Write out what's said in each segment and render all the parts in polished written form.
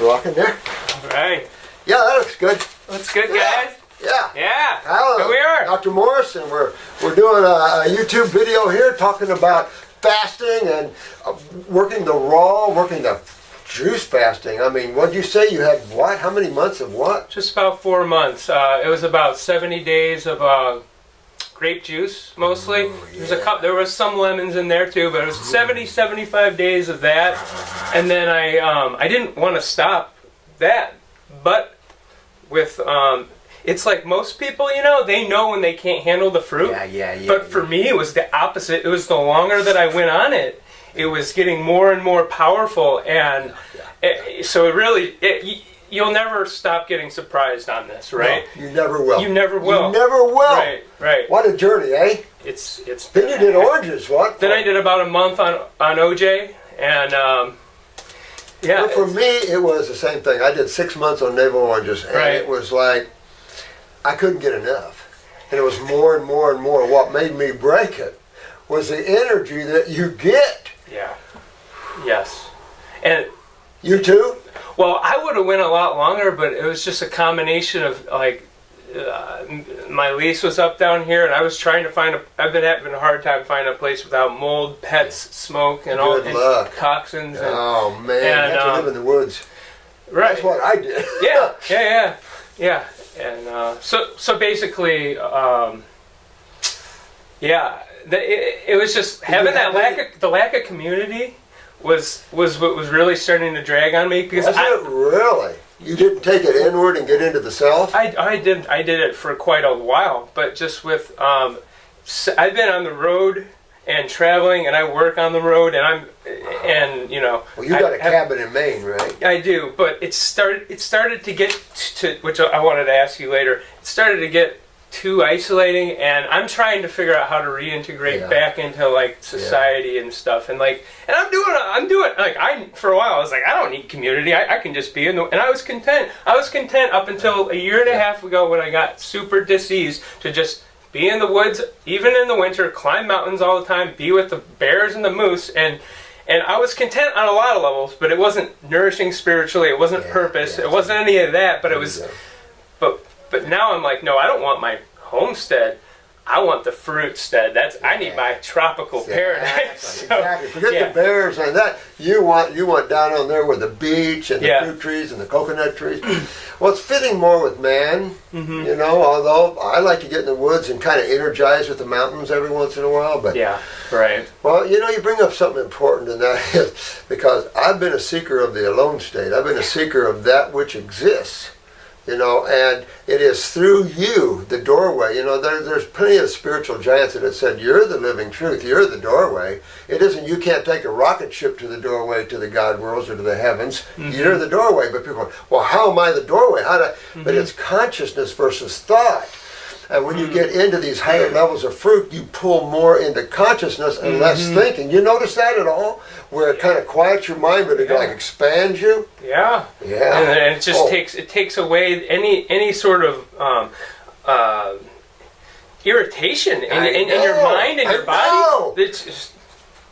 Rocking there. All right. Yeah, that looks good. Looks good, guys. Yeah. Yeah. Hello. Here we are. Dr. Morse, and we're doing a YouTube video here talking about fasting and working the juice fasting. I mean, what did you say? You had what? How many months of what? Just about 4 months. It was about 70 days of grape juice, mostly. Yeah. There was some lemons in there too, but it was 70, 75 days of that. And then I didn't want to stop that, but with it's like most people, they know when they can't handle the fruit. Yeah. But for me, it was the opposite. It was the longer that I went on it, it was getting more and more powerful, and so it really, you'll never stop getting surprised on this, right? No, you never will. You never will. You never will. Right. What a journey, eh? It's. Then you did oranges, what? Then I did about a month on OJ, and yeah. Well, for me, it was the same thing. I did 6 months on navel oranges, and it was like I couldn't get enough, and it was more and more and more. What made me break it was the energy that you get. Yeah. Yes. And you too? Well, I would have went a lot longer, but it was just a combination of like my lease was up down here, and I was trying to find I've been having a hard time finding a place without mold, pets, smoke, and all and toxins. And, oh man, you have to live in the woods. Right. That's what I did. Yeah. And so basically, it was just having that lack of community was what was really starting to drag on me, because really? You didn't take it inward and get into the self? I did it for quite a while, but just with I've been on the road and traveling, and I work on the road, and Well, you got a cabin in Maine, right? I do, but it started to get to, which I wanted to ask you later. It started to get too isolating, and I'm trying to figure out how to reintegrate back into like society and stuff, and I'm doing for a while I was like, I don't need community, I can just be and I was content up until a year and a half ago, when I got super diseased to just be in the woods, even in the winter, climb mountains all the time, be with the bears and the moose, and I was content on a lot of levels, but it wasn't nourishing spiritually, it wasn't purpose, it wasn't any of that, but it was But now I'm like, no, I don't want my homestead. I want the fruitstead. I need my tropical paradise. Exactly. Forget the bears and that. You want down on there with the beach and the fruit trees and the coconut trees. Well, it's fitting more with man, although I like to get in the woods and kind of energize with the mountains every once in a while. But well, you bring up something important, and that is because I've been a seeker of the alone state. I've been a seeker of that which exists. And it is through you, the doorway. There's plenty of spiritual giants that have said, you're the living truth, you're the doorway. It isn't, you can't take a rocket ship to the doorway to the God worlds or to the heavens. You're the doorway. But people go, well, how am I the doorway? But it's consciousness versus thought. And when you get into these higher levels of fruit, you pull more into consciousness and less thinking. You notice that at all? Where it kind of quiets your mind, but it expands you? Yeah. And it just takes away any sort of irritation in your mind and your body. It's just,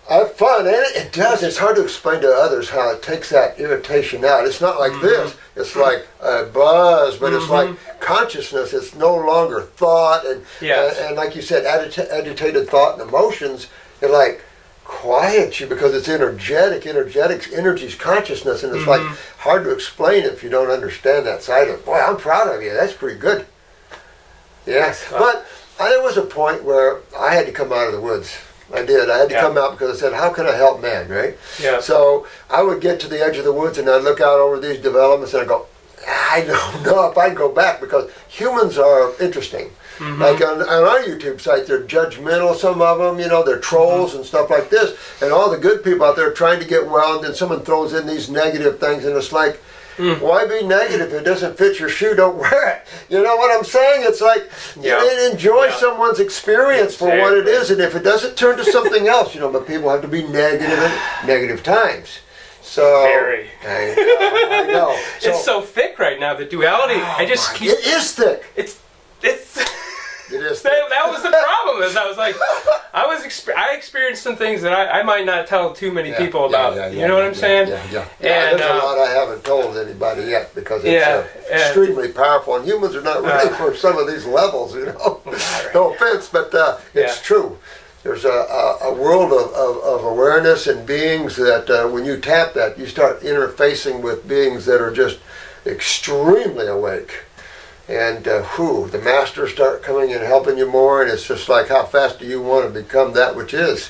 have fun, and it does. It's hard to explain to others how it takes that irritation out. It's not like this. It's like a buzz, but it's like consciousness. It's no longer thought, and like you said, agitated thought and emotions. It like quiets you because it's energetic. Energy is consciousness, and it's like hard to explain if you don't understand that side of it. Boy, I'm proud of you. That's pretty good. Yeah, but there was a point where I had to come out of the woods. I did. I had to come out because I said, how can I help man, right? Yeah. So I would get to the edge of the woods and I'd look out over these developments and I'd go, I don't know if I'd go back, because humans are interesting. Like on our YouTube site, they're judgmental, some of them, they're trolls and stuff like this. And all the good people out there trying to get well, and then someone throws in these negative things, and it's like, why be negative? If it doesn't fit your shoe, don't wear it. You know what I'm saying? It's like, enjoy someone's experience for what it is, and if it doesn't, turn to something else. But people have to be negative at negative times. So I know. It's so thick right now, the duality. It is thick. It's You just that was the problem. Is I was like, I experienced some things that I might not tell too many people about. You know what I'm saying? Yeah. And there's a lot I haven't told anybody yet because it's extremely powerful, and humans are not ready for some of these levels. You know, no offense, but it's true. There's a world of awareness and beings that when you tap that, you start interfacing with beings that are just extremely awake. And the masters start coming and helping you more, and it's just like, how fast do you want to become that which is?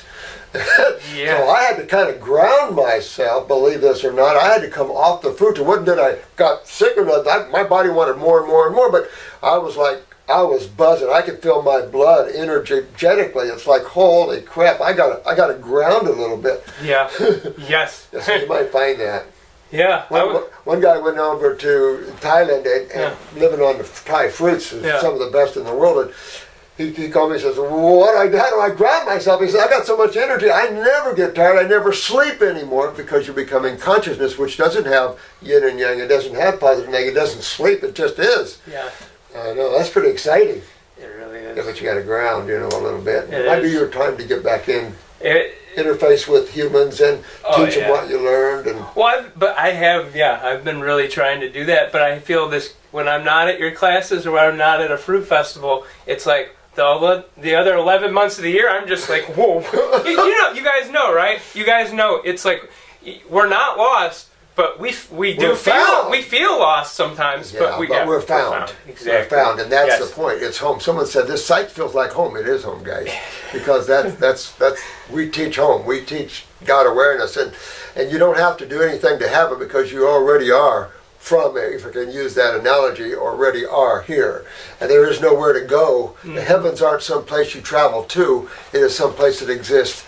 So I had to kind of ground myself, believe this or not. I had to come off the fruit. It wasn't that I got sick or not. My body wanted more and more and more, but I was buzzing. I could feel my blood energetically. It's like, holy crap! I got to ground a little bit. Yeah. Yes. So you might find that. Yeah. One guy went over to Thailand and living on the Thai fruits, some of the best in the world. And he called me and says, how do I ground myself? He said, I got so much energy. I never get tired. I never sleep anymore, because you're becoming consciousness, which doesn't have yin and yang. It doesn't have positive and negative. It doesn't sleep. It just is. Yeah. I know. That's pretty exciting. It really is. Yeah, but you got to ground, a little bit. It might be is. your time to get back in. Interface with humans and teach them what you learned. And I've been really trying to do that, but I feel this when I'm not at your classes or when I'm not at a fruit festival, it's like the other 11 months of the year, I'm just like, whoa. You guys know, right? You guys know, it's like, we're not lost, but we feel lost sometimes, but we're found. Exactly. We're found, and that's the point. It's home. Someone said this site feels like home. It is home, guys, because that's we teach home. We teach God awareness, and you don't have to do anything to have it, because you already are from it. If I can use that analogy, already are here, and there is nowhere to go. Mm-hmm. The heavens aren't some place you travel to. It is some place that exists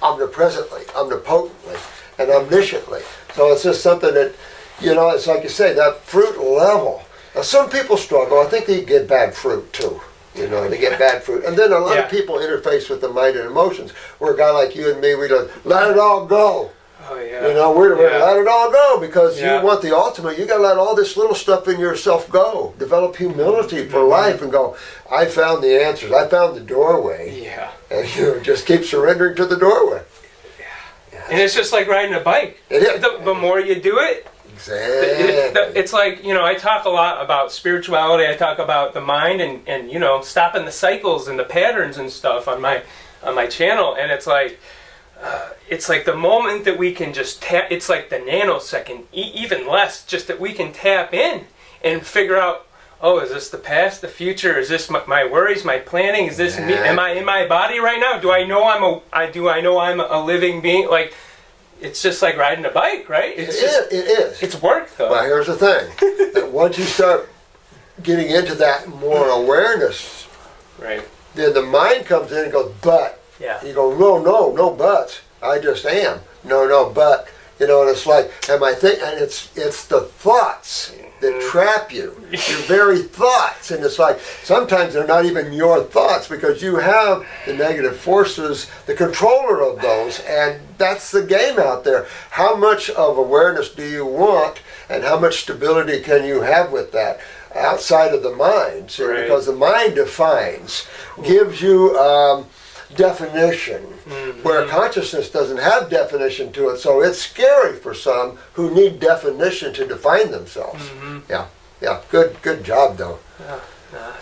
omnipresently, omnipotently, and omnisciently. So it's just something that, it's like you say, that fruit level. Now, some people struggle. I think they get bad fruit too. They get bad fruit. And then a lot of people interface with the mind and emotions. Where a guy like you and me, we don't let it all go. Oh, yeah. We're let it all go, because you want the ultimate. You got to let all this little stuff in yourself go. Develop humility for life and go, I found the answers. I found the doorway. Yeah. And just keep surrendering to the doorway. And it's just like riding a bike. It is. The more you do it, exactly. It's like, I talk a lot about spirituality. I talk about the mind and stopping the cycles and the patterns and stuff on my channel. And it's like the moment that we can just tap. It's like the nanosecond, even less, just that we can tap in and figure out. Oh, is this the past, the future? Is this my worries, my planning? Is this me? Am I in my body right now? Do I know I'm a living being? Like, it's just like riding a bike, right? It is. It's work, though. Well, here's the thing: that once you start getting into that more awareness, right? Then the mind comes in and goes, "But." Yeah. You go, no buts. I just am. No, but. And it's like, am I thinking? And it's the thoughts that trap you. Your very thoughts. And it's like, sometimes they're not even your thoughts, because you have the negative forces, the controller of those, and that's the game out there. How much of awareness do you want, and how much stability can you have with that outside of the mind? See, right. Because the mind defines, gives you definition, where consciousness doesn't have definition to it, so it's scary for some who need definition to define themselves. Yeah, good job though.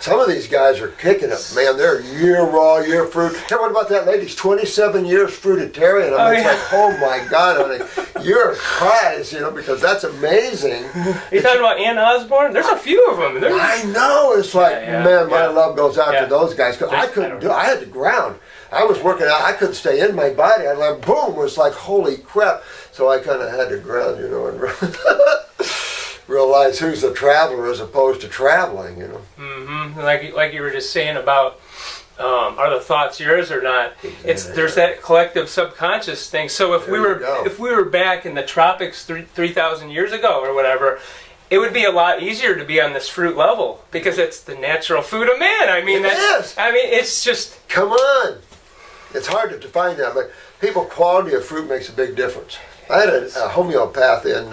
Some of these guys are kicking it, man. They're year raw, year fruit. Hey, what about that lady's 27 years fruitarian? It's like, oh my God, honey, you're a prize, because that's amazing. You talking about Ann Osborne? There's a few of them. I know. It's like, man, my love goes out to those guys. Cause I couldn't do it. I had to ground. I was working out. I couldn't stay in my body. I like, boom, it was like, holy crap. So I kind of had to ground, and realize who's the traveler as opposed to traveling, Mm-hmm. Like you were just saying about, are the thoughts yours or not? Exactly. There's that collective subconscious thing. So if we were back in the tropics 3,000 years ago or whatever, it would be a lot easier to be on this fruit level, because it's the natural food of man. It's just, come on. It's hard to define that, but quality of fruit makes a big difference. I had a homeopath in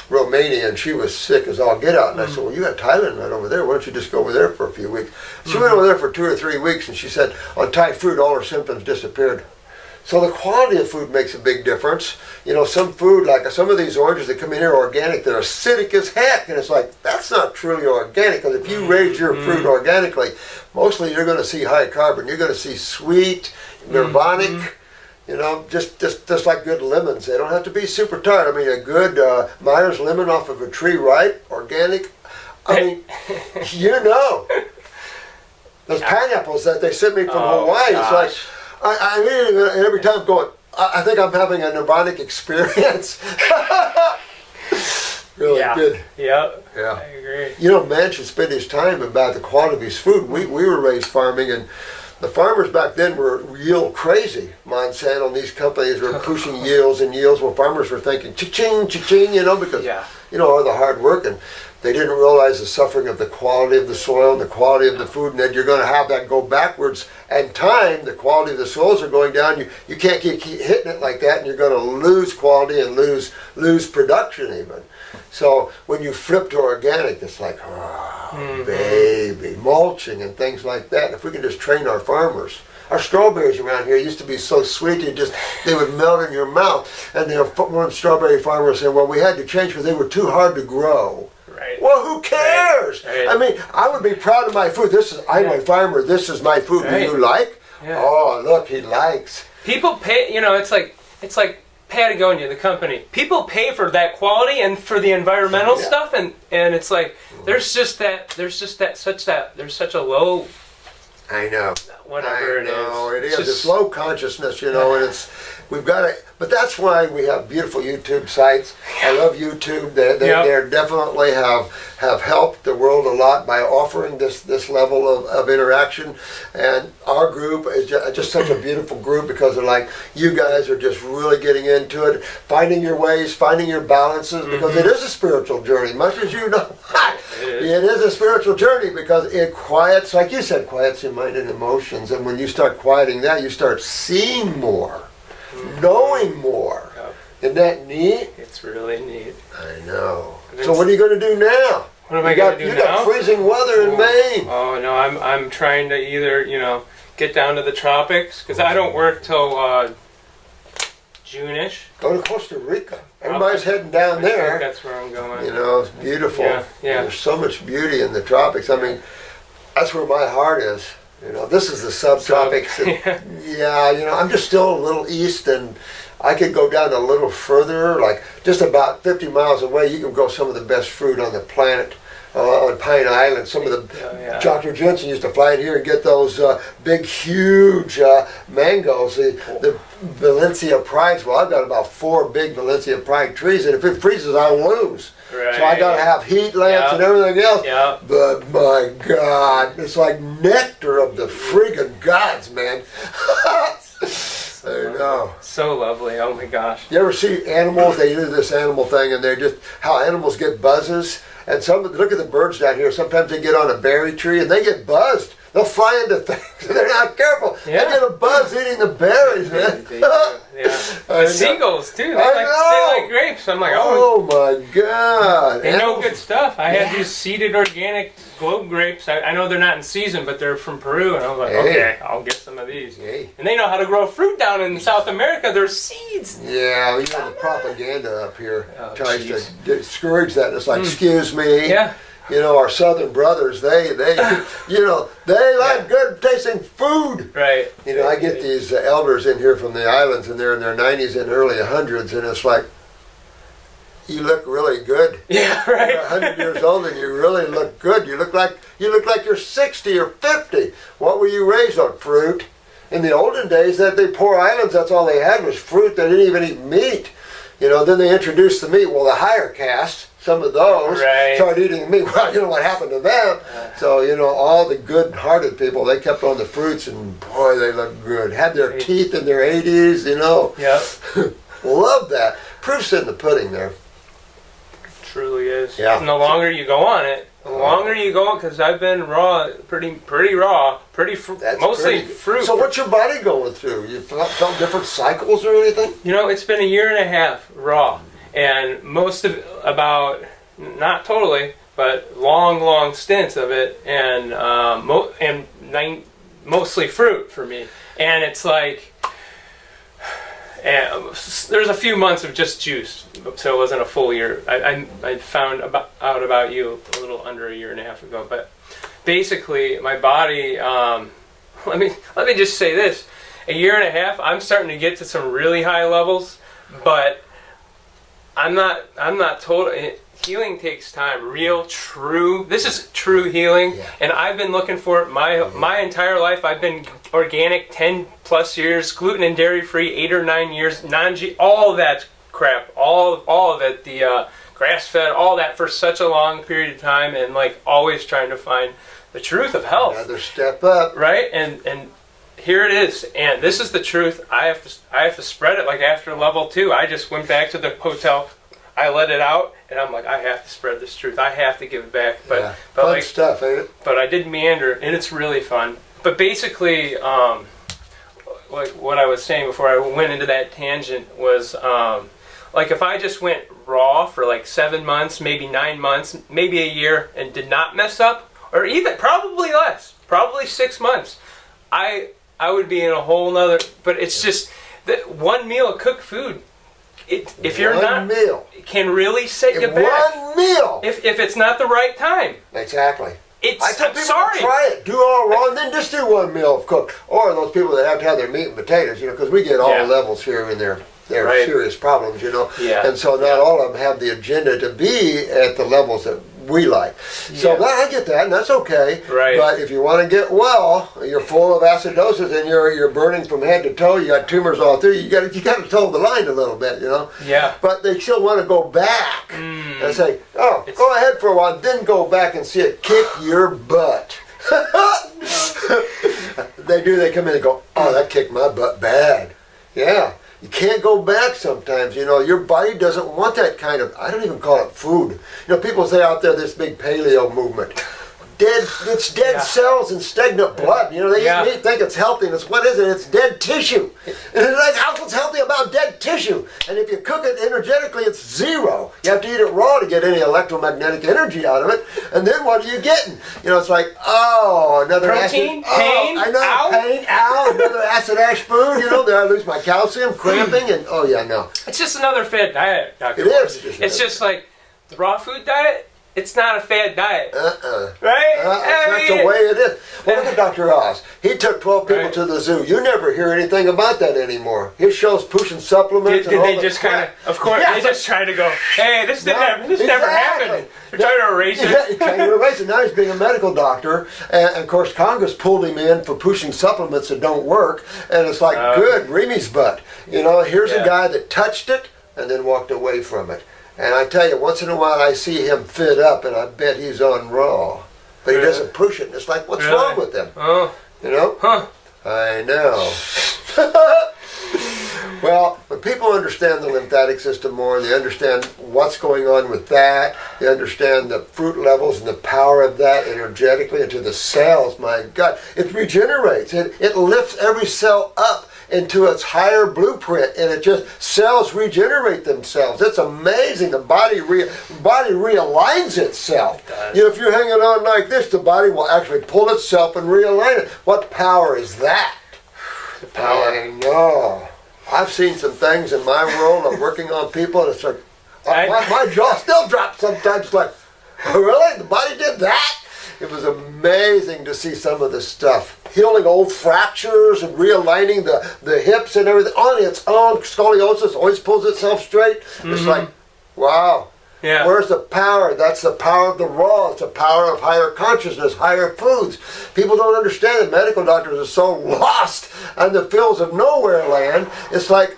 Romania, and she was sick as all get out. And I said, well, you got Thailand right over there. Why don't you just go over there for a few weeks? She went over there for 2 or 3 weeks, and she said on Thai food, all her symptoms disappeared. So the quality of food makes a big difference. You know, some food, like some of these oranges that come in here organic, they're acidic as heck. And it's like, that's not truly organic. Because if you raise your fruit organically, mostly you're going to see high carbon. You're going to see sweet, nirvanic, you know, just like good lemons. They don't have to be super tart. I mean, a good Myers lemon off of a tree, ripe, organic. I mean, you know. Those pineapples that they sent me from Hawaii, it's like, I mean, and every time I'm going, I think I'm having a nirvanic experience. Really good. Yeah. Yeah. I agree. You know, man should spend his time about the quality of his food. We were raised farming, and the farmers back then were yield crazy. Monsanto and these companies were pushing yields and yields, while farmers were thinking cha-ching, cha-ching, you know, because, you know, all the hard work, and they didn't realize the suffering of the quality of the soil and the quality of the food, and that you're going to have that go backwards. And time, the quality of the soils are going down. You can't keep hitting it like that, and you're going to lose quality and lose production even. So when you flip to organic, it's like, baby, mulching and things like that. If we can just train our farmers. Our strawberries around here used to be so sweet, they would melt in your mouth. And one strawberry farmer said, well, we had to change because they were too hard to grow. Right. Well, who cares? Right. I mean, I would be proud of my food. I'm a farmer. This is my food. Right. Do you like? Yeah. Oh, look, he likes. People pay. You know, it's like Patagonia, the company. People pay for that quality and for the environmental stuff, and it's like there's such a low. I know. Whatever it is. It is. It's low consciousness, you know, and we've got to. But that's why we have beautiful YouTube sites. I love YouTube. They definitely have helped the world a lot by offering this level of interaction. And our group is just such a beautiful group because they're like, you guys are just really getting into it, finding your ways, finding your balances, because it is a spiritual journey, much as you know. It is a spiritual journey because it quiets, like you said, quiets your mind and emotions. And when you start quieting that, you start seeing more. Knowing more. Isn't that neat? It's really neat. I know. So what are you going to do now? What am I going to do now? You got freezing weather in Maine. Oh no, I'm trying to either get down to the tropics because I don't work till June-ish. Go to Costa Rica. Everybody's heading down there. I think that's where I'm going. You know, it's beautiful. Yeah. There's so much beauty in the tropics. I mean, that's where my heart is. You know, this is the subtropics. I'm just still a little east, and I could go down a little further, like just about 50 miles away. You can grow some of the best fruit on the planet on Pine Island. Some of the Dr. Jensen used to fly in here and get those big, huge mangoes. The Valencia Prides. Well, I've got about 4 big Valencia Pride trees, and if it freezes, I lose. Right. So I gotta have heat lamps and everything else. Yeah. But my God, it's like nectar of the friggin' gods, man. I know. So lovely. Oh my gosh. You ever see animals? They do this animal thing, and they're just how animals get buzzes. And look at the birds down here. Sometimes they get on a berry tree and they get buzzed. They'll fly into things. They're not careful. They get a buzz eating the berries, man. They do. The seagulls too. They like grapes. I'm like, oh my God. They know good stuff. I had these seeded organic globe grapes. I know they're not in season, but they're from Peru, and I was like, okay, I'll get some of these. And they know how to grow fruit down in South America. There's seeds. Yeah, the propaganda up here tries to discourage that. It's like, excuse me. Yeah. You know, our southern brothers, they like good tasting food. Right. You know, I get these elders in here from the islands, and they're in their 90s and early 100s, and it's like, you look really good. Yeah, right. You're 100 years old and you really look good. You look like you're 60 or 50. What were you raised on? Fruit. In the olden days, the poor islands, that's all they had was fruit. They didn't even eat meat. You know, then they introduced the meat. Well, the higher caste, some of those started eating meat. Well, you know what happened to them. So, you know, all the good-hearted people, they kept on the fruits, and boy, they looked good. Had their teeth in their 80s, you know. Yep. Love that. Proof's in the pudding there. Truly is. Yeah. And the longer you go on it, because I've been raw, pretty raw, mostly fruit. So what's your body going through? You felt different cycles or anything? You know, it's been a year and a half raw, and most of about, not totally, but long stints of it, and mostly fruit for me. And it's like, there's a few months of just juice, so it wasn't a full year. I found out about you a little under a year and a half ago, but basically my body, let me just say this, a year and a half, I'm starting to get to some really high levels, but I'm not total. Healing takes time. This is true healing, and I've been looking for it my entire life. I've been organic 10 plus years, gluten and dairy free 8 or 9 years, all of that crap, all of it, the grass fed, all that for such a long period of time, and like always trying to find the truth of health. Another step up, right? And here it is, and this is the truth. I have to spread it. Like after level 2, I just went back to the hotel. I let it out, and I'm like, I have to spread this truth. I have to give it back. But fun like, stuff, ain't it? But I did meander, and it's really fun. But basically, like what I was saying before I went into that tangent was, like if I just went raw for like 7 months, maybe 9 months, maybe a year, and did not mess up, or even probably less, probably 6 months, I would be in a whole nother. But it's just that one meal of cooked food. If you're not, meal can really set you back. One meal. If it's not the right time. Exactly. I tell people to try it. Do all raw, and then just do one meal of cooked. Or those people that have to have their meat and potatoes, because we get all levels here in there. There are serious problems, Yeah. And so not all of them have the agenda to be at the levels that we like. So I get that, and that's okay. Right. But if you want to get well, you're full of acidosis, and you're burning from head to toe. You got tumors all through. You got to toe the line a little bit, Yeah. But they still want to go back and say, "Oh, go ahead for a while, then go back and see it kick your butt." They do. They come in and go, "Oh, that kicked my butt bad." Yeah. You can't go back sometimes, your body doesn't want that kind of, I don't even call it food. People say out there this big paleo movement. It's dead cells and stagnant blood. They eat meat, think it's healthy, and what is it? It's dead tissue. And it's like, how's what's healthy about dead tissue? And if you cook it energetically, it's zero. You have to eat it raw to get any electromagnetic energy out of it. And then what are you getting? It's like, another protein, acid, pain, I know, pain, another acid ash food. There I lose my calcium, cramping, and no. It's just another fad diet, Dr. It Morse. is. It's just like the raw food diet. It's not a fad diet. Right? That's the way it is. Well, look at Dr. Oz. He took 12 people to the zoo. You never hear anything about that anymore. His show's pushing supplements. Did they just kind of course, they just try to go, hey, this never happened. They're trying to erase it. Yeah, trying to erase it. Now he's being a medical doctor. And, of course, Congress pulled him in for pushing supplements that don't work. And it's like, good, Remy's butt. Here's a guy that touched it and then walked away from it. And I tell you, once in a while I see him fit up, and I bet he's on raw. But he doesn't push it. And it's like, what's wrong with him? Oh. Huh. I know. Well, when people understand the lymphatic system more, they understand what's going on with that, they understand the fruit levels and the power of that energetically into the cells, my God. It regenerates. It lifts every cell up into its higher blueprint, and cells regenerate themselves. It's amazing. The body realigns itself. If you're hanging on like this, the body will actually pull itself and realign it. What power is that? The power. I know. I've seen some things in my world of working on people, and it's like, my jaw still drops sometimes, like, really? The body did that? It was amazing to see some of this stuff. Healing old fractures and realigning the hips and everything on its own. Scoliosis always pulls itself straight. It's like, wow. Yeah. Where's the power? That's the power of the raw. It's the power of higher consciousness, higher foods. People don't understand that medical doctors are so lost in the fields of nowhere land. It's like,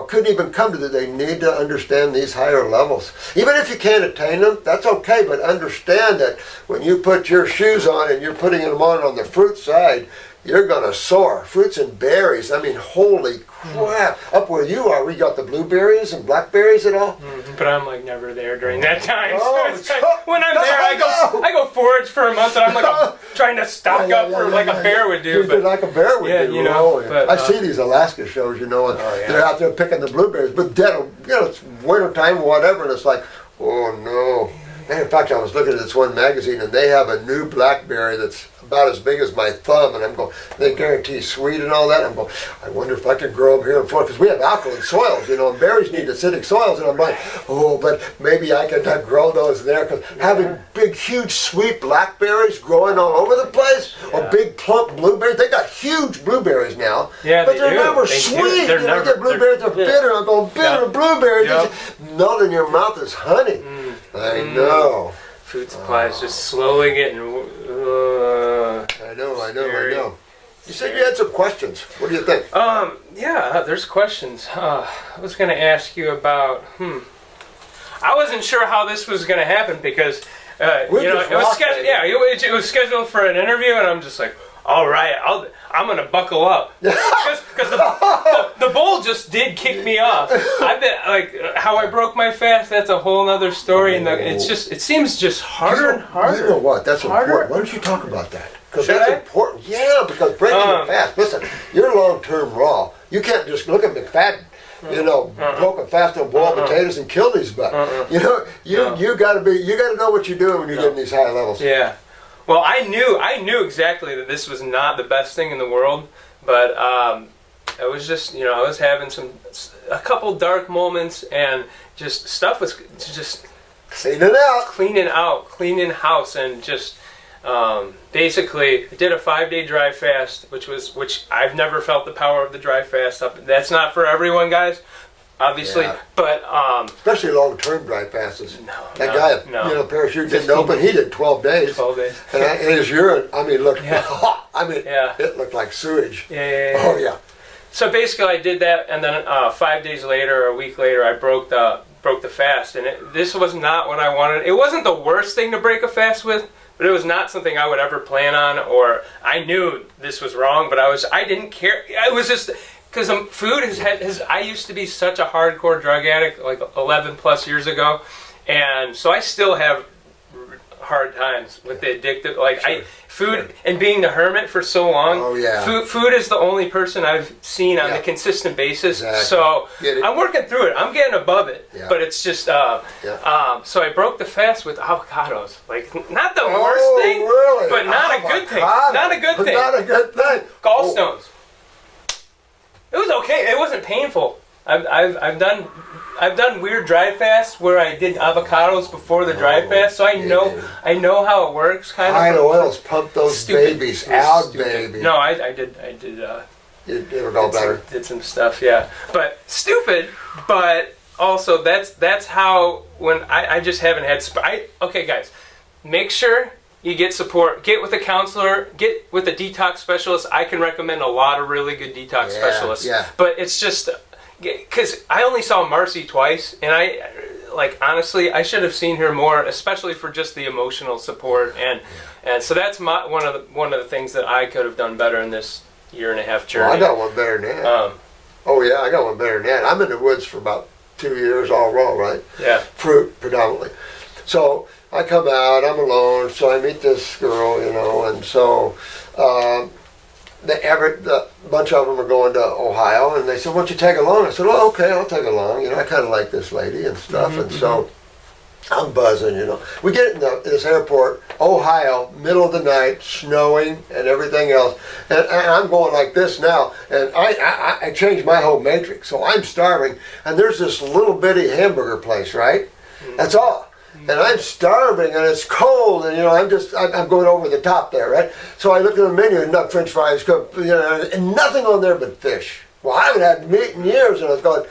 couldn't even come to that. They need to understand these higher levels. Even if you can't attain them, that's okay, but understand that when you put your shoes on and you're putting them on the fruit side, you're gonna soar. Fruits and berries. I mean, holy crap! Up where you are, we got the blueberries and blackberries and all. But I'm like never there during that time. Oh, So it's like, when I'm there, I go forage for a month, and I'm like trying to stock up for like a bear would do. But like a bear would do. You know. But, I see these Alaska shows, you know, and they're out there picking the blueberries, but then it's winter time or whatever, and it's like, oh no. And in fact, I was looking at this one magazine, and they have a new blackberry that's about as big as my thumb, and I'm going, they guarantee sweet and all that. I'm going, I wonder if I can grow them here in Florida, because we have alkaline soils, you know, and berries need acidic soils, and I'm like, oh, but maybe I could grow those there, because having big, huge, sweet blackberries growing all over the place, or big, plump blueberries, they got huge blueberries now, but they're never sweet. They're you never, get blueberries, they're bitter. I'm going, bitter blueberries, just melt in your mouth as honey. I know. Food supply is just slowly getting. I know. You said you had some questions. What do you think? Yeah, there's questions. I was going to ask you about. I wasn't sure how this was going to happen because it was scheduled. Yeah, it was scheduled for an interview, and I'm just like, all right, I'm gonna buckle up because the bowl just did kick me off. I've been like how I broke my fast. That's a whole other story, and it seems just harder and harder. You know what? That's important. Why don't you talk about that? Because that's important. Yeah, because breaking your fast. Listen, you're long-term raw. You can't just look at McFadden. You know, broke a fast on boiled potatoes and kill these bugs. You know, you got to know what you're doing when you're getting these high levels. Yeah. Well, I knew exactly that this was not the best thing in the world, but I was just, I was having a couple dark moments, and just stuff was just cleaning house, and just basically did a 5-day dry fast, which I've never felt the power of the dry fast. That's not for everyone, guys. Obviously, but especially long-term dry fasts. That guy, parachute didn't open. He did 12 days. 12 days. And his urine, looked. It looked like sewage. Yeah. Oh yeah. So basically, I did that, and then 5 days later, or a week later, I broke the fast, and this was not what I wanted. It wasn't the worst thing to break a fast with, but it was not something I would ever plan on. Or I knew this was wrong, but I didn't care. It was just. Because food I used to be such a hardcore drug addict, like 11 plus years ago, and so I still have hard times with the addictive. Food and being the hermit for so long. Oh yeah. Food is the only person I've seen on a consistent basis. Exactly. So I'm working through it. I'm getting above it, but it's just. So I broke the fast with avocados. Like not the worst thing, really? but not a good thing. Not a good thing. Not a good thing. Gallstones. It was okay. It wasn't painful. I've done weird dry fasts where I did avocados before the dry fast, so I know how it works. Kind High of. oils pump those babies out, baby. No, I did. You ever go better? Did some stuff, yeah. But stupid. But also that's how when I just haven't had. Okay, guys, make sure. You get support. Get with a counselor. Get with a detox specialist. I can recommend a lot of really good detox specialists. Yeah. But it's just because I only saw Marcy twice, and honestly, I should have seen her more, especially for just the emotional support. And so that's one of the things that I could have done better in this 1.5-year journey. Well, I got one better than that. I got one better than that. I'm in the woods for about 2 years, all raw, right? Yeah. Fruit predominantly. So I come out, I'm alone, so I meet this girl, and so a bunch of them are going to Ohio, and they said, "Why don't you tag along?" I said, "Well, okay, I'll tag along. I kind of like this lady and stuff." And so I'm buzzing, We get in this airport, Ohio, middle of the night, snowing and everything else, and I'm going like this now, and I changed my whole matrix, so I'm starving, and there's this little bitty hamburger place, right? That's all. And I'm starving, and it's cold, and I'm going over the top there, right? So I look at the menu, and French fries, and nothing on there but fish. Well, I haven't had meat in years, and I was going,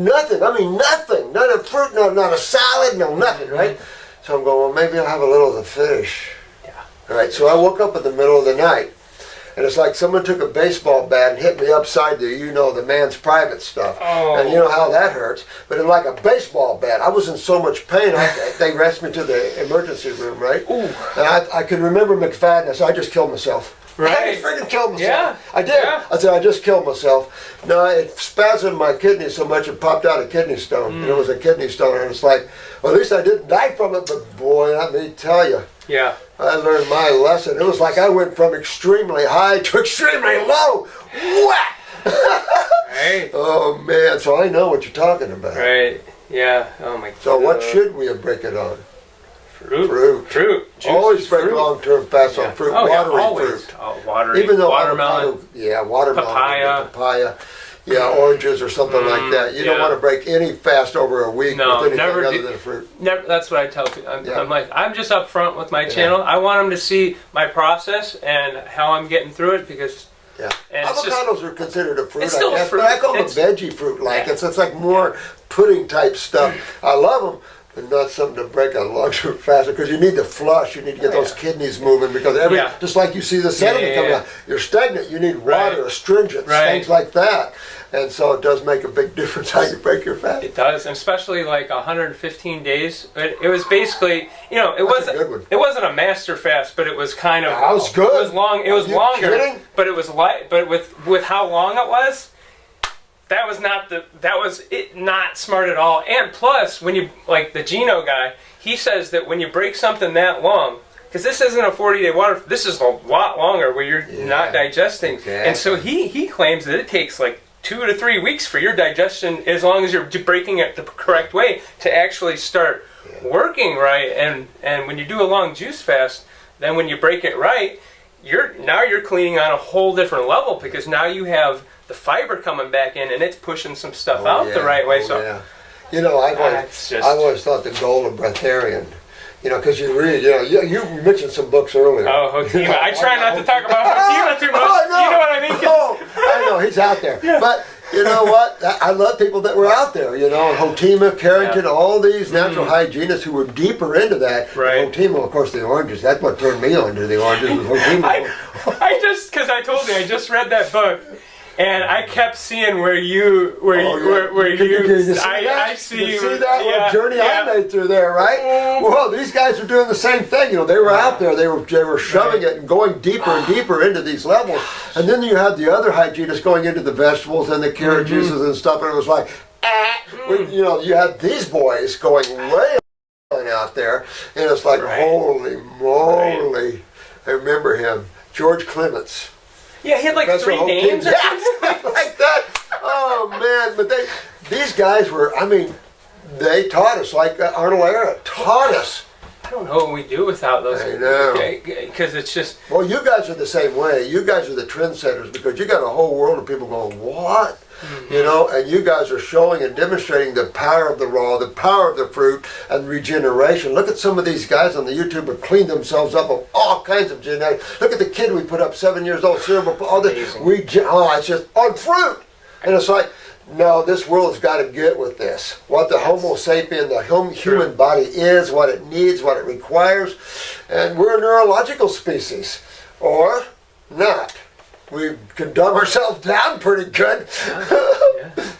nothing. Nothing. Not a fruit, not a salad, no nothing, right? So I'm going, well, maybe I'll have a little of the fish. Yeah. All right. So I woke up in the middle of the night, and it's like someone took a baseball bat and hit me upside the man's private stuff. Oh. And you know how that hurts. But it's like a baseball bat. I was in so much pain, they rushed me to the emergency room, right? Ooh. And I could remember McFadden, so I just killed myself. Right. I freaking killed myself. Yeah. I did. Yeah. I said, I just killed myself. No, it spasmed my kidney so much it popped out a kidney stone. And it was a kidney stone. And it's like, well, at least I didn't die from it. But boy, let me tell you. Yeah. I learned my lesson. It was like I went from extremely high to extremely low. Whack! Right. Oh, man. So I know what you're talking about. Right. Yeah. Oh my God. So what should we break it on? Fruit. Juice, Always break fruit. long-term fast on fruit. Oh, yeah, Watery always. fruit. Oh, watery. Even though watermelon. watermelon, papaya, oranges or something like that. You don't yeah. want to break any fast over a week No, with anything never other do- than fruit. Never, that's what I tell people. Yeah. I'm like, I'm just upfront with my channel. I want them to see my process and how I'm getting through it because. Yeah, And it's avocados are considered a fruit. it's still I guess, fruit. but I call them It's- veggie fruit. Like Yeah. it's like more pudding type stuff. I love them. But not something to break a long-term fast because you need to flush. You need to get those kidneys moving because just like you see the sediment coming out, you're stagnant. You need water, astringents, things like that. And so it does make a big difference how you break your fast. It does, and especially like 115 days. It was basically, it wasn't a master fast, but it was kind of. That was good. It was long. It was longer, kidding? but it was light. But with how long it was. That was not smart at all. And plus, when you, like the Gino guy, he says that when you break something that long, because this isn't a 40-day water, this is a lot longer where you're not digesting. Exactly. And so he claims that it takes like 2 to 3 weeks for your digestion, as long as you're breaking it the correct way, to actually start working right. And when you do a long juice fast, then when you break it right, you're cleaning on a whole different level because now you have the fiber coming back in and it's pushing some stuff out the right way. I've always thought the goal of breatharian, because you read, you mentioned some books earlier. Oh, Hotima. I try not to talk about Hotima too much. Oh, You know what I mean? I know, he's out there. But you know what? I love people that were out there, Hotima, Carrington, all these natural hygienists who were deeper into that. Right. Hotima, of course, the oranges. That's what turned me on to the oranges was Hotima. Because I told you, I just read that book. And I kept seeing where you I see you see that little journey I made through there, right? Well, these guys are doing the same thing. They were out there. They were shoving it and going deeper and deeper into these levels. And then you had the other hygienists going into the vegetables and the carrot juices and stuff. And it was like, you had these boys going way out there, and it's like, holy moly! I remember him, George Clements. Yeah, he had like 3 names. Yeah, like that. Oh man! But these guys were. They taught us like Arnold Era taught us. I don't know what we do without those. I know. Because it's just. Well, you guys are the same way. You guys are the trendsetters because you got a whole world of people going, what? And you guys are showing and demonstrating the power of the raw, the power of the fruit, and regeneration. Look at some of these guys on the YouTube who clean themselves up of all kinds of genetics. Look at the kid we put up, 7 years old, cerebral, all this. It's just on fruit. And it's like, no, this world has got to get with this. What the Homo sapien, the human body is, what it needs, what it requires. And we're a neurological species. Or not. We can dumb ourselves down pretty good.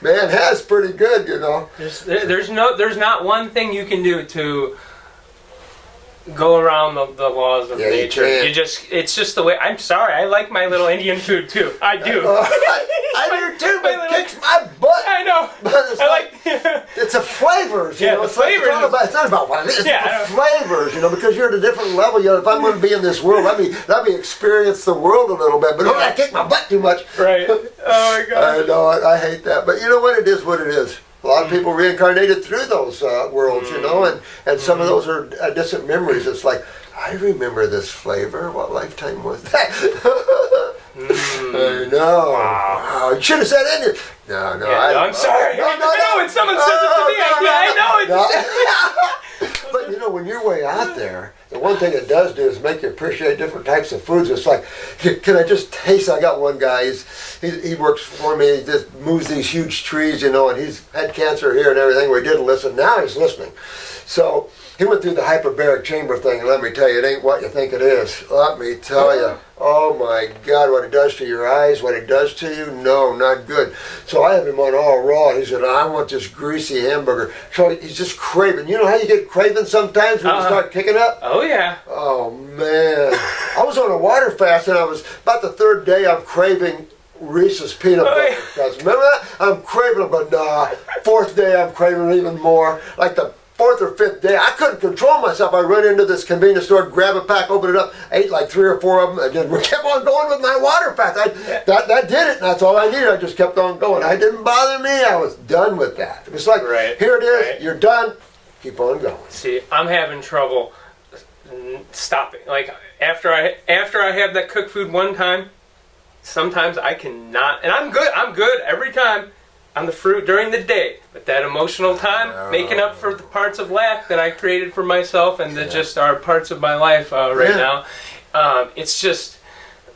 Man has pretty good, There's not one thing you can do to go around the laws of nature. It's just the way. I'm sorry, I like my little Indian food too. I do. I do too, but it kicks my butt. I know. But it's a flavors, the flavors. It's not about what it is. It's the flavors, because you're at a different level. If I'm going to be in this world, let me experience the world a little bit. But don't I kick my butt too much. Right. Oh my God. I know. I hate that. But you know what? It is what it is. A lot of people reincarnated through those worlds, and some of those are distant memories. It's like, I remember this flavor. What lifetime was that? I know. Wow. You should have said Indian. No, I'm sorry. No, when someone says it to me, I know it. But when you're way out there, the one thing it does do is make you appreciate different types of foods. It's like, can I just taste? I got one guy. He works for me. He just moves these huge trees, and he's had cancer here and everything. We didn't listen. Now he's listening. So he went through the hyperbaric chamber thing, and let me tell you, it ain't what you think it is. Let me tell you. Oh my God, what it does to your eyes, what it does to you, no, not good. So I have him on all raw, and he said, I want this greasy hamburger. So he's just craving. You know how you get craving sometimes when you start kicking up? Oh, yeah. Oh, man. I was on a water fast, and I was, about the third day, I'm craving Reese's peanut butter. Guys, remember that? I'm craving them, but nah. Fourth day, I'm craving even more. Like the fourth or fifth day, I couldn't control myself. I run into this convenience store, grab a pack, open it up, ate like 3 or 4 of them, and just kept on going with my water fast. That did it. That's all I needed. I just kept on going. It didn't bother me. I was done with that. It was like, here it is. You're done. Keep on going. See, I'm having trouble stopping. Like after I have that cooked food one time, sometimes I cannot, and I'm good every time on the fruit during the day, but that emotional time, making up for the parts of lack that I created for myself and that just are parts of my life now, it's just,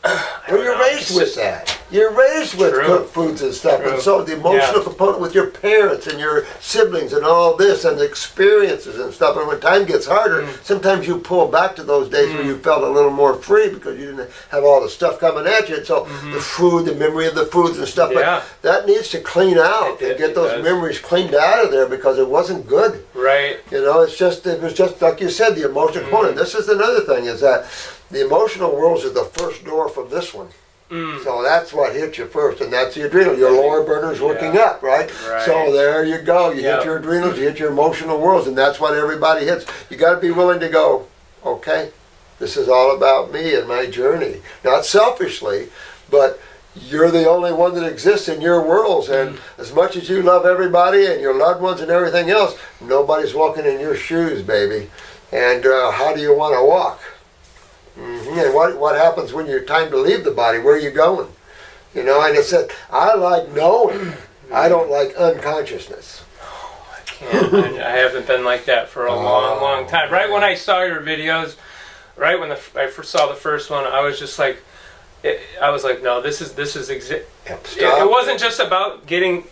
well, you're raised with that. You're raised with cooked foods and stuff, and so the emotional component with your parents and your siblings and all this and the experiences and stuff, and when time gets harder, sometimes you pull back to those days where you felt a little more free because you didn't have all the stuff coming at you, and so the food, the memory of the foods and stuff, but that needs to clean out and get those memories cleaned out of there because it wasn't good. Right. You know, it was just like you said, the emotional component. This is another thing, is that the emotional world is the first door from this one. So that's what hits you first, and that's the adrenal. Your lower burner's working up, right? So there you go. You hit your adrenals, you hit your emotional worlds, and that's what everybody hits. You got to be willing to go, okay, this is all about me and my journey. Not selfishly, but you're the only one that exists in your worlds, and as much as you love everybody and your loved ones and everything else, nobody's walking in your shoes, baby. And how do you want to walk? And what happens when you're time to leave the body? Where are you going? You know, and it said, I like knowing. I don't like unconsciousness. I can't. I haven't been like that for a long time. Right when I saw your videos, right when I first saw the first one, I was just like, no, this is it wasn't just about getting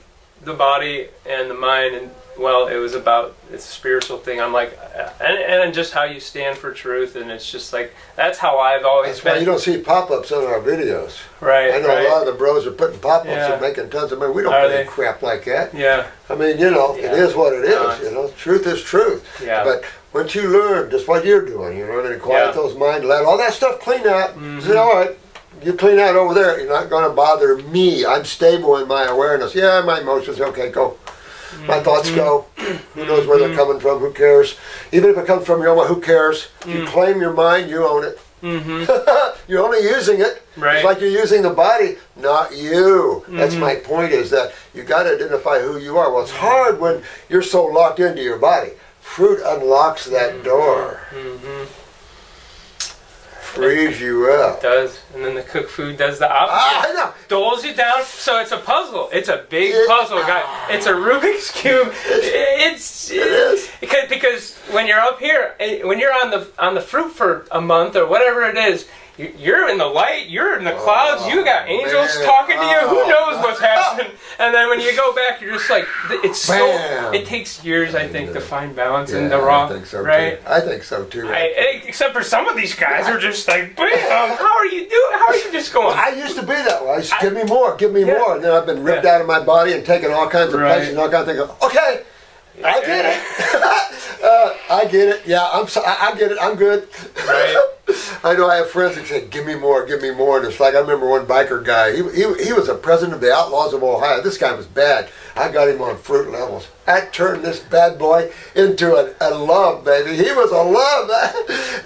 the body and the mind, and well, it was about, it's a spiritual thing. I'm like, and just how you stand for truth, and it's just like, that's how I've always been. That's why you don't see pop-ups on our videos. Right. I know a lot of the bros are putting pop-ups and making tons of money. We don't put any crap like that. Yeah. I mean, you know, it is what it is. You know, truth is truth. Yeah. But once you learn just what you're doing, you're learning to quiet those minds, let all that stuff clean out. Say, all right, you clean out over there. You're not going to bother me. I'm stable in my awareness. Yeah, my emotions. Okay, go. My thoughts go. Who knows where they're coming from? Who cares? Even if it comes from your own, who cares? You claim your mind, you own it. You're only using it. Right. It's like you're using the body, not you. That's my point, is that you got to identify who you are. Well, it's hard when you're so locked into your body. Fruit unlocks that door. Frees you up. It does, and then the cooked food does the opposite. I know. Doles you down. So it's a puzzle. It's a big puzzle, guy. It's a Rubik's cube. It is because when you're up here, when you're on the fruit for a month or whatever it is, you're in the light. You're in the clouds. You got angels talking to you. Who knows what's happening? And then when you go back, you're just like, it's so. It takes years, I think, to find balance in the raw. I think so right? too. I think so too. Except for some of these guys are just like, bam, how are you doing? How are you just going? I used to be that way. I used to, give me more, give me more. And then I've been ripped out of my body and taken all kinds of places and all kinds of things. Okay, I get it. I get it. Yeah, I get it. I'm good. Right. I know I have friends that say, give me more, and it's like, I remember one biker guy, he was the president of the Outlaws of Ohio. This guy was bad. I got him on fruit levels. I turned this bad boy into a love, baby. He was a love.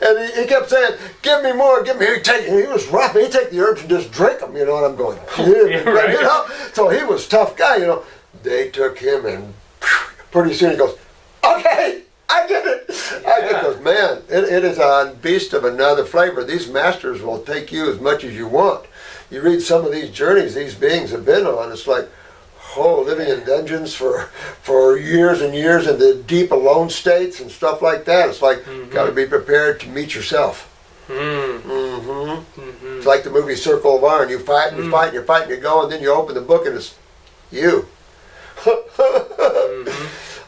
And he kept saying, give me more, give me. He was rough. He'd take the herbs and just drink them, you know, and I'm going, right. You know? So he was a tough guy, you know. They took him, and pretty soon he goes, okay, I get it. Because, man, it is a beast of another flavor. These masters will take you as much as you want. You read some of these journeys these beings have been on, it's like, living in dungeons for years and years in the deep alone states and stuff like that. It's like, got to be prepared to meet yourself. It's like the movie Circle of Iron. You fight and you fight and you fight and you go, and then you open the book and it's you.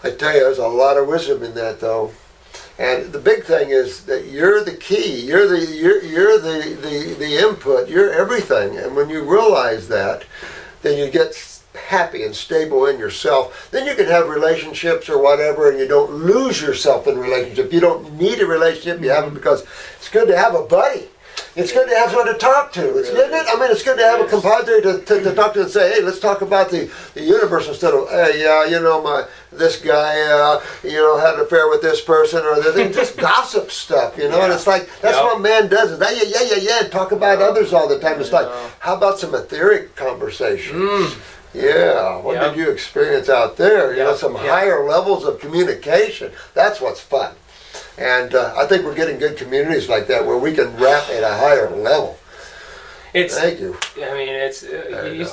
I tell you, there's a lot of wisdom in that, though. And the big thing is that you're the key. You're the input. You're everything. And when you realize that, then you get happy and stable in yourself. Then you can have relationships or whatever, and you don't lose yourself in relationship. You don't need a relationship. You have it because it's good to have a buddy. It's good to have someone to talk to. Isn't it? I mean, it's good to have a compadre to talk to and say, hey, let's talk about the universe instead of, hey, this guy, had an affair with this person, or they just gossip stuff, And it's like, that's what man does. Is and talk about others all the time. It's like, how about some etheric conversations? Yeah, what did you experience out there? Some higher levels of communication. That's what's fun. And I think we're getting good communities like that where we can rap at a higher level. Thank you. I mean,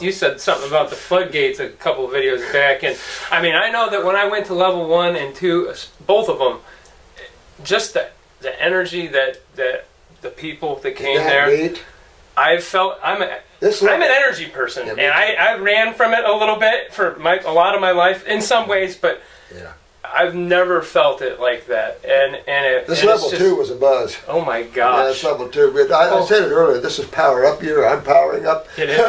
you said something about the floodgates a couple of videos back, and I mean, I know that when I went to level 1 and 2, both of them, just the energy that the people that came there, neat? I felt I'm an energy person, and I ran from it a little bit for a lot of my life in some ways, but. Yeah. I've never felt it like that, this level 2 was a buzz. Oh my gosh! Yeah, it's level 2. I said it earlier. This is power up year. I'm powering up. It is,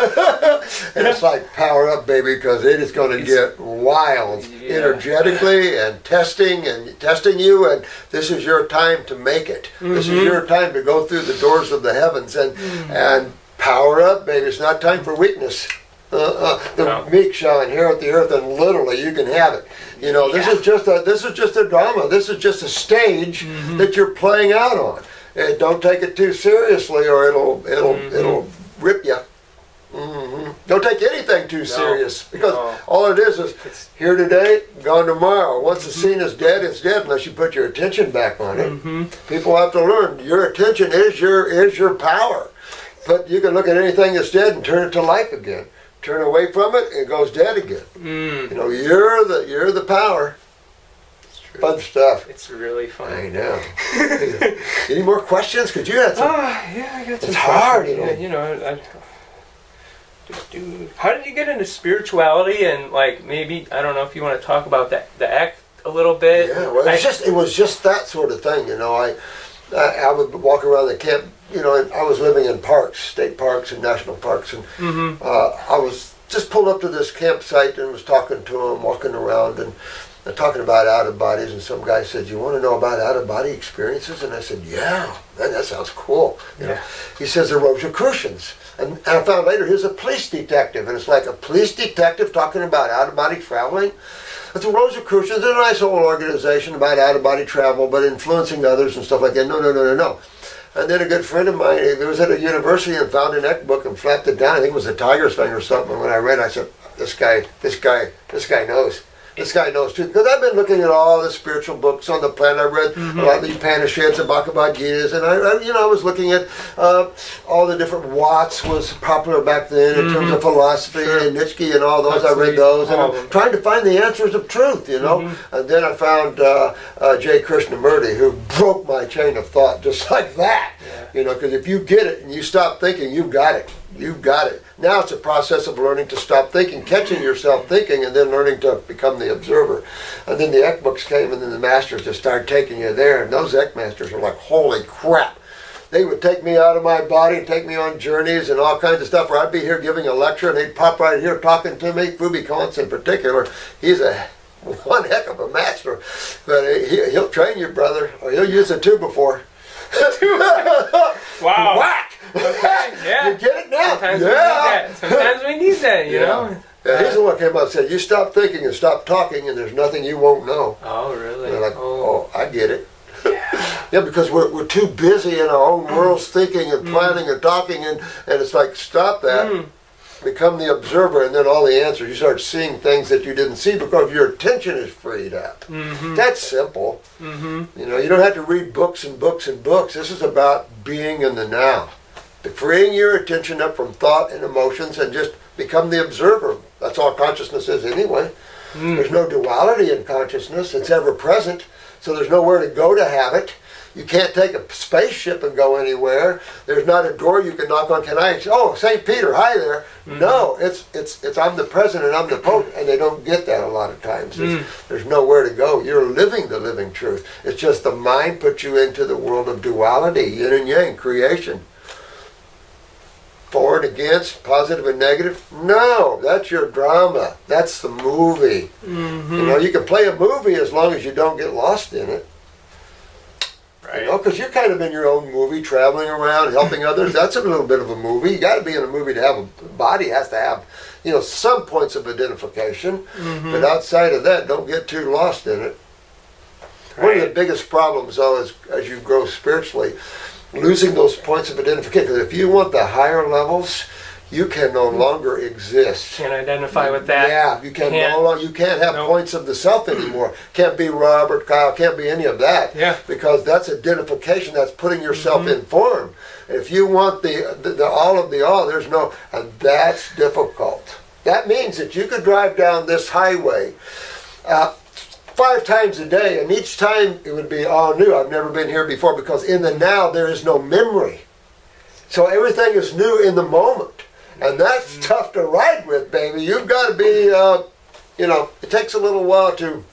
and it's like power up, baby, because it is going to get wild, energetically, and testing you. And this is your time to make it. This is your time to go through the doors of the heavens and power up, baby. It's not time for weakness. The meek shall inherit the earth, and literally you can have it. This is just a drama. This is just a stage that you're playing out on. And don't take it too seriously, or it'll rip you. Don't take anything too serious, because all it is here today, gone tomorrow. Once the scene is dead, it's dead unless you put your attention back on it. People have to learn your attention is your power. But you can look at anything that's dead and turn it to life again. Turn away from it, it goes dead again. You're the power. Fun stuff. It's really fun. I know. Any more questions? Could you have some? I got some. It's hard, How did you get into spirituality, and maybe I don't know if you want to talk about the act a little bit. Yeah, well, it was just that sort of thing. I would walk around the camp. I was living in parks, state parks and national parks, and I was just pulled up to this campsite and was talking to them, walking around, and talking about out-of-bodies, and some guy said, you want to know about out-of-body experiences? And I said, yeah, man, that sounds cool. He says, they're Rosicrucians. And I found later he's a police detective, and it's like a police detective talking about out-of-body traveling. But the Rosicrucians, they're a nice old organization about out-of-body travel, but influencing others and stuff like that. No. And then a good friend of mine, he was at a university and found an ETH book and flapped it down. I think it was a Tiger's thing or something. And when I read it, I said, this guy knows. This guy knows too. Because I've been looking at all the spiritual books on the planet. I read a lot of the Upanishads and Bhagavad Gitas, and I was looking at all the different Watts was popular back then in terms of philosophy, and Nietzsche and all those. I read those, and I'm trying to find the answers of truth, And then I found J. Krishnamurti, who broke my chain of thought just like that. Because if you get it and you stop thinking, you've got it. You've got it. Now it's a process of learning to stop thinking, catching yourself thinking, and then learning to become the observer. And then the ETH books came, and then the masters just started taking you there. And those ETH masters are like, holy crap. They would take me out of my body, take me on journeys and all kinds of stuff, where I'd be here giving a lecture, and they'd pop right here talking to me. Fubi Kantz in particular, he's one heck of a master. But he'll train you, brother, or he'll use a 2x4. Wow. Whack! Okay, yeah. You get it now? Sometimes we need that, you know? Yeah, he's the one who came up and said, you stop thinking and stop talking, and there's nothing you won't know. Oh, really? And they're like, oh, I get it. Yeah, because we're too busy in our own worlds thinking and planning and talking, and it's like, stop that. Become the observer, and then all the answers. You start seeing things that you didn't see because your attention is freed up. That's simple. You don't have to read books and books and books. This is about being in the now. Freeing your attention up from thought and emotions and just become the observer. That's all consciousness is anyway. There's no duality in consciousness. It's ever present. So there's nowhere to go to have it. You can't take a spaceship and go anywhere. There's not a door you can knock on. Can I? Oh, St. Peter, hi there. No, it's I'm the president, I'm the pope, and they don't get that a lot of times. There's nowhere to go. You're living the living truth. It's just the mind puts you into the world of duality, yin and yang, creation. For and against, positive and negative. No, that's your drama. That's the movie. You know, you can play a movie as long as you don't get lost in it. Right. You know, because you're kind of in your own movie, traveling around, helping others. That's a little bit of a movie. You got to be in a movie to have a body. Has to have, you know, some points of identification. But outside of that, don't get too lost in it. Right. One of the biggest problems, though, is as you grow spiritually, losing those points of identification. Because if you want the higher levels, you can no longer exist. Can't identify with that. Yeah, you can no longer. You can't have points of the self anymore. Can't be Robert, Kyle. Can't be any of that. Yeah. Because that's identification. That's putting yourself in form. If you want the all of the all, there's no, and that's difficult. That means that you could drive down this highway 5 times a day, and each time it would be all new. I've never been here before, because in the now there is no memory. So everything is new in the moment. And that's tough to ride with, baby. You've got to be, you know, it takes a little while to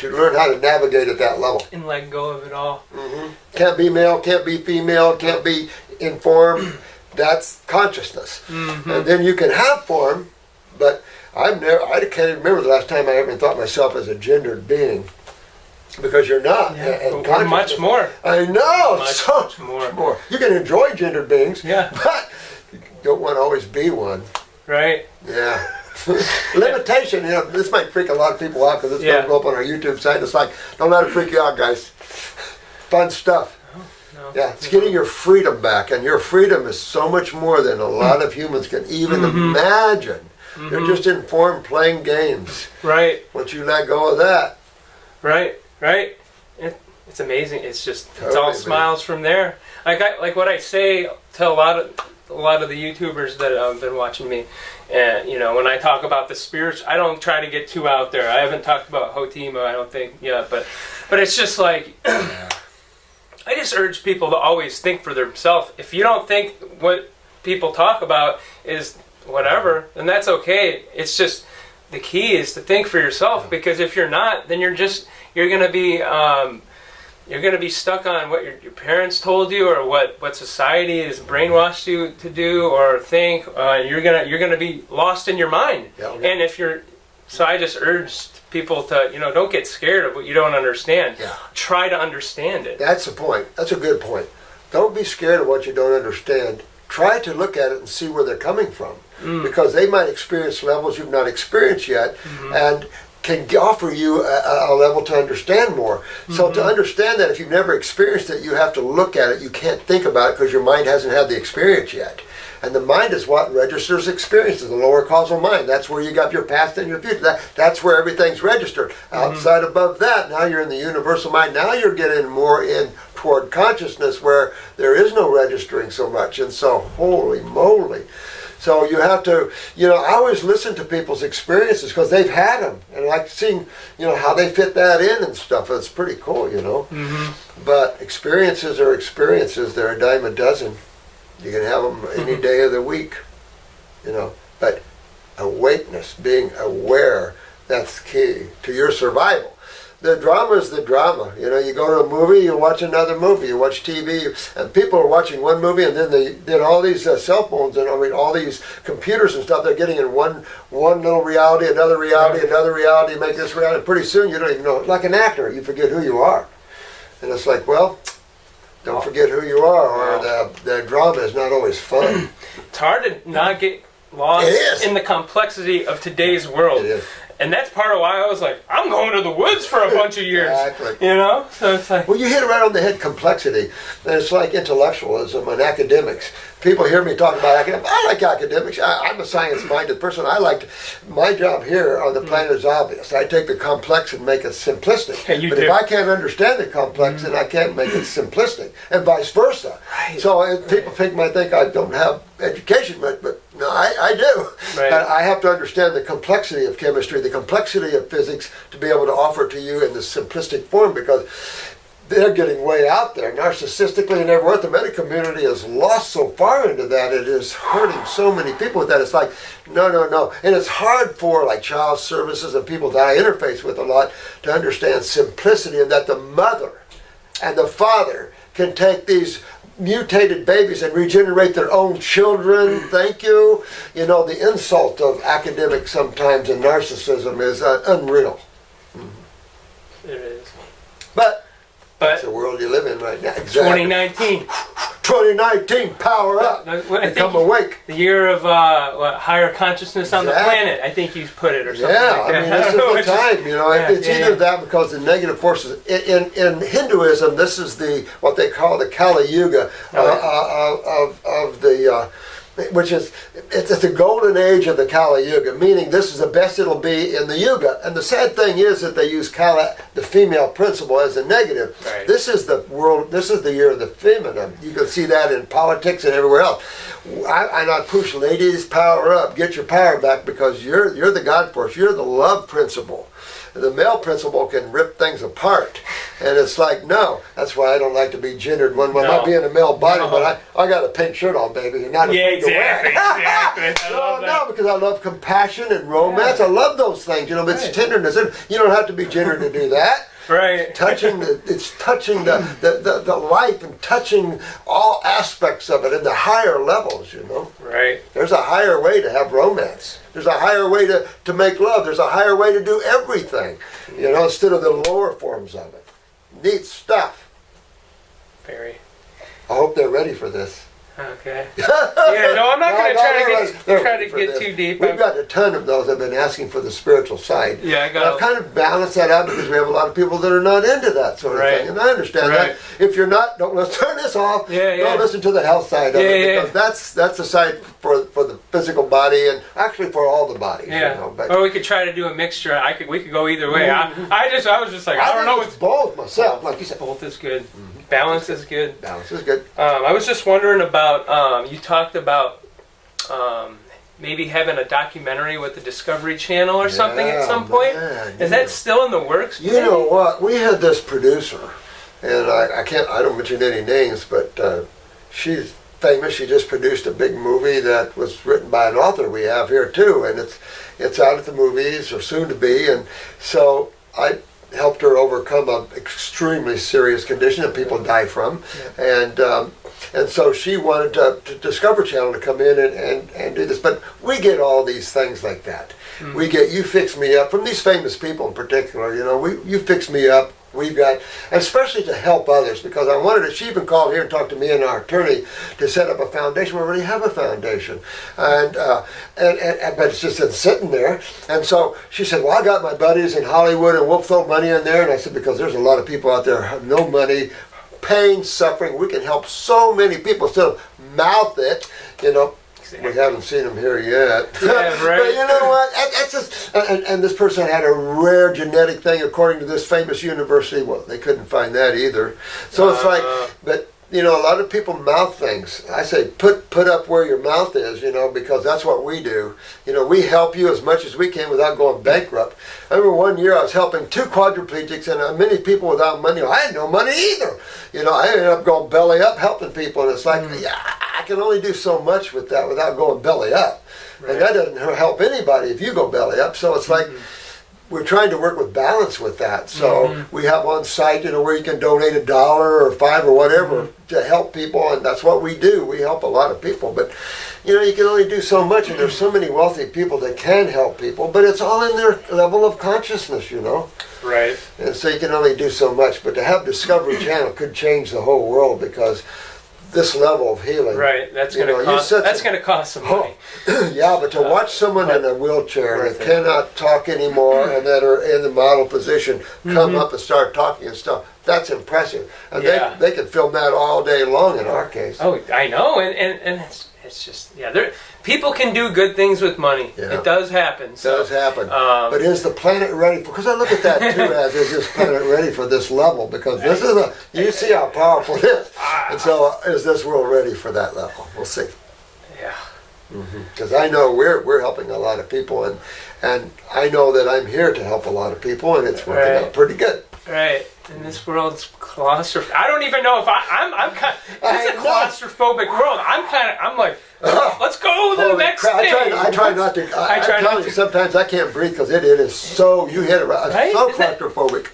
learn how to navigate at that level. And let go of it all. Can't be male, can't be female, can't be in form. That's consciousness. And then you can have form, but I can't even remember the last time I ever thought myself as a gendered being. Because you're not. And Well, much more. I know. Much more. You can enjoy gendered beings, Yeah. but you don't want to always be one. Right. Yeah. Limitation, you know, this might freak a lot of people out, because it's going to go up on our YouTube site. It's like, don't let it freak you out, guys. Fun stuff. No. Yeah, it's getting your freedom back, and your freedom is so much more than a lot of humans can even imagine. They're just informed playing games. Right. Once you let go of that. Right. It's amazing. It's just it's Totally, all man. smiles from there. Like what I say to a lot of the YouTubers that have been watching me, and you know, when I talk about the spiritual, I don't try to get too out there. I haven't talked about Hotima, I don't think yet, but it's just like I just urge people to always think for themselves. If you don't think what people talk about is whatever, then that's okay. It's just the key is to think for yourself, because if you're not, then you're gonna be stuck on what your parents told you, or what society has brainwashed you to do or think. You're gonna be lost in your mind. Yeah, okay. And so I just urge people to, you know, don't get scared of what you don't understand. Yeah. Try to understand it. That's the point. That's a good point. Don't be scared of what you don't understand. Try to look at it and see where they're coming from. Because they might experience levels you've not experienced yet, and can offer you a level to understand more. So to understand that, if you've never experienced it, you have to look at it. You can't think about it because your mind hasn't had the experience yet. And the mind is what registers experiences, the lower causal mind. That's where you got your past and your future. That's where everything's registered. Outside above that, now you're in the universal mind. Now you're getting more in toward consciousness, where there is no registering so much. And so, holy moly. So you have to, you know, I always listen to people's experiences because they've had them. And I like seeing, you know, how they fit that in and stuff. It's pretty cool, you know. But experiences are experiences. They're a dime a dozen. You can have them any day of the week, you know. But awakeness, being aware, that's key to your survival. The drama is the drama. You know, you go to a movie, you watch another movie, you watch TV, and people are watching one movie, and then they did all these cell phones and all these computers and stuff. They're getting in one little reality, another reality, make this reality. And pretty soon, you don't even know. Like an actor, you forget who you are, and it's like, well, don't forget who you are, or the drama is not always fun. It's hard to not get lost in the complexity of today's world. It is. And that's part of why I was like, I'm going to the woods for a bunch of years. Exactly. You know? So it's like... Well, you hit it right on the head, complexity. And it's like intellectualism and academics. People hear me talk about academics. I like academics. I'm a science-minded person. My job here on the planet is obvious. I take the complex and make it simplistic. Yeah, but if I can't understand the complex, then I can't make it simplistic, and vice versa. Right. So people might think I don't have education, but no, I do. Right. And I have to understand the complexity of chemistry, the complexity of physics, to be able to offer it to you in the simplistic form, because they're getting way out there, narcissistically and everywhere. The medical community has lost so far into that, it is hurting so many people with that. It's like, no. And it's hard for like child services and people that I interface with a lot to understand simplicity, and that the mother and the father can take these mutated babies and regenerate their own children. Thank you. You know, the insult of academics sometimes and narcissism is unreal. It is. But that's the world you live in right now. Exactly. 2019. 2019, power up. Become awake. The year of higher consciousness on the planet, I think you put it, or something like that. I mean, this is the time, you know. It's either that, because the negative forces. In Hinduism, this is what they call the Kali Yuga of the... which is, it's the golden age of the Kali Yuga, meaning this is the best it'll be in the Yuga. And the sad thing is that they use Kali, the female principle, as a negative. Right. This is the year of the feminine. You can see that in politics and everywhere else. I push ladies, power up, get your power back, because you're the God force, you're the love principle. The male principle can rip things apart, and it's like, no. That's why I don't like to be gendered. When I might be in a male body, but I got a pink shirt on, baby. You're not afraid to wear it. Exactly. No, because I love compassion and romance. I love those things. You know, but it's tenderness. You don't have to be gendered to do that. Right. It's touching the life, and touching all aspects of it in the higher levels, you know. Right. There's a higher way to have romance. There's a higher way to make love. There's a higher way to do everything, you know, instead of the lower forms of it. Neat stuff. Very. I hope they're ready for this. Okay. Yeah, no, I'm not going to try to get too deep. We've got a ton of those that have been asking for the spiritual side. Yeah, I've kind of balanced that out, because we have a lot of people that are not into that sort of thing, and I understand that. If you're not, let's turn this off. Don't listen to the health side of it, because that's the side for the physical body, and actually for all the bodies. Yeah. You know, but, or we could try to do a mixture. We could go either way. I was just like, I don't know. It's both myself, like you said. Both is good. Balance is good. Balance is good. I was just wondering about, you talked about maybe having a documentary with the Discovery Channel or something at some point. Is that still in the works? You know what? We had this producer, and I don't mention any names, but she's famous. She just produced a big movie that was written by an author we have here too, and it's out at the movies, or soon to be. And so I helped her overcome an extremely serious condition that people die from, and so she wanted to Discovery Channel to come in and do this. But we get all these things like that. We get You Fix Me Up from these famous people in particular. You know, You Fix Me Up. We've got, especially to help others, because I wanted to. She even called here and talked to me and our attorney to set up a foundation. We already have a foundation, but it's just been sitting there. And so she said, "Well, I got my buddies in Hollywood, and we'll throw money in there." And I said, "Because there's a lot of people out there who have no money, pain, suffering. We can help so many people. Still mouth it, you know." We haven't seen them here yet. Yeah, right. But you know what? That's just, and this person had a rare genetic thing, according to this famous university. Well, they couldn't find that either. So it's like, but you know, a lot of people mouth things. I say, put up where your mouth is, you know, because that's what we do. You know, we help you as much as we can without going bankrupt. I remember one year I was helping 2 quadriplegics and many people without money. I had no money either. You know, I ended up going belly up helping people, and it's like, I can only do so much with that without going belly up. Right. And that doesn't help anybody if you go belly up. So it's like, we're trying to work with balance with that. So we have on site, you know, where you can donate $1 or $5 or whatever to help people, and that's what we do. We help a lot of people, but you know, you can only do so much, and there's so many wealthy people that can help people, but it's all in their level of consciousness, you know. Right. And so you can only do so much, but to have Discovery Channel could change the whole world, because this level of healing. Right, that's going to cost some money. Yeah, but to watch someone in a wheelchair that cannot talk anymore and that are in the model position come up and start talking and stuff, that's impressive. And they can film that all day long in our case. Oh, I know, and it's just, people can do good things with money. Yeah. It does happen. So, it does happen. But is the planet ready for, because I look at that too as, is this planet ready for this level? Because this is you see how powerful it is. And so is this world ready for that level? We'll see. Yeah. Because I know we're helping a lot of people, and I know that I'm here to help a lot of people, and it's working out pretty good. Right. And this world's claustrophobic. I don't even know if I'm kind. It's a claustrophobic world. I'm like, let's go to the next thing. I try not to. I try not to. Sometimes I can't breathe because it is so. You hit it right. Right? So claustrophobic.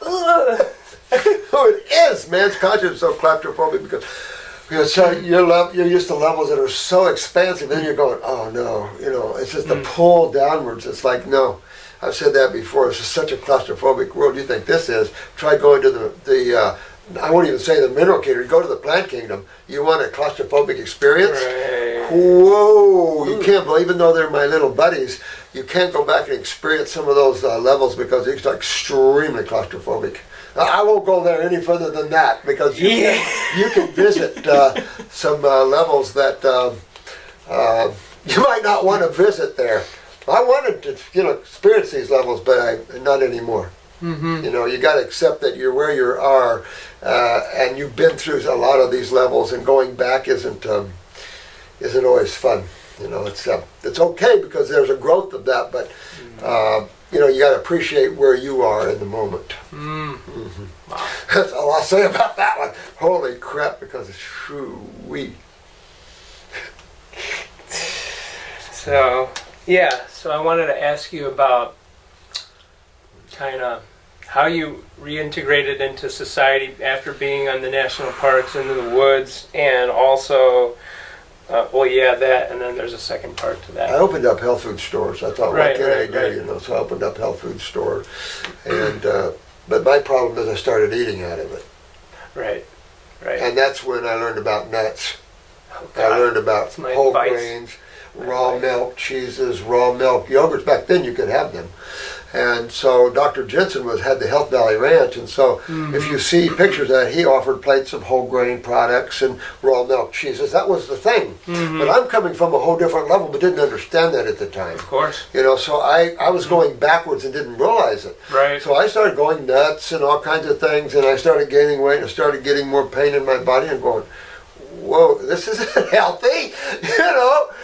Oh, it is, man. It's conscious so claustrophobic because so you're used to levels that are so expansive, and then you're going, oh no, it's just the pull downwards. It's like no. I've said that before. It's just such a claustrophobic world. You think this is? Try going to the I won't even say the mineral kingdom. Go to the plant kingdom. You want a claustrophobic experience? Right. Whoa! You can't believe, even though they're my little buddies, you can't go back and experience some of those levels because it's extremely claustrophobic. I won't go there any further than that because you can visit some levels that you might not want to visit there. I wanted to, experience these levels, but not anymore. Mm-hmm. You got to accept that you're where you are, and you've been through a lot of these levels, and going back isn't always fun. It's okay because there's a growth of that, but you got to appreciate where you are in the moment. Mm-hmm. Wow. That's all I'll say about that one. Holy crap! Because it's shoo-wee. So. Yeah, so I wanted to ask you about kind of how you reintegrated into society after being on the national parks into the woods, and also, that, and then there's a second part to that. I opened up health food stores. I thought, what can I do? So I opened up health food store, and but my problem is I started eating out of it. Right. And that's when I learned about nuts. Oh, I learned about whole grains. Raw milk cheeses, raw milk yogurts. Back then you could have them. And so Dr. Jensen had the Health Valley Ranch, and so if you see pictures of that, he offered plates of whole grain products and raw milk cheeses. That was the thing. But I'm coming from a whole different level, but didn't understand that at the time. Of course. So I was going backwards and didn't realize it. Right. So I started going nuts and all kinds of things, and I started gaining weight, and I started getting more pain in my body, and going, whoa, this isn't healthy,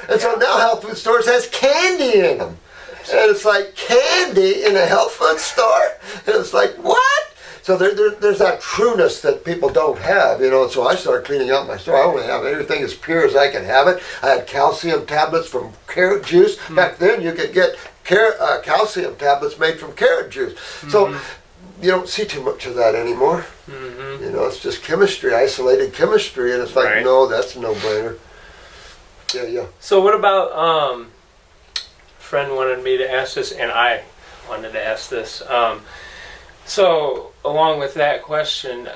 And so now health food stores has candy in them. And it's like, candy in a health food store? And it's like, what? So there's that trueness that people don't have, and so I started cleaning out my store. I only have everything as pure as I can have it. I had calcium tablets from carrot juice. Back then you could get calcium tablets made from carrot juice. So you don't see too much of that anymore. It's just chemistry, isolated chemistry, and it's like, no, that's a no-brainer. Yeah. So what about, a friend wanted me to ask this, and I wanted to ask this. So along with that question,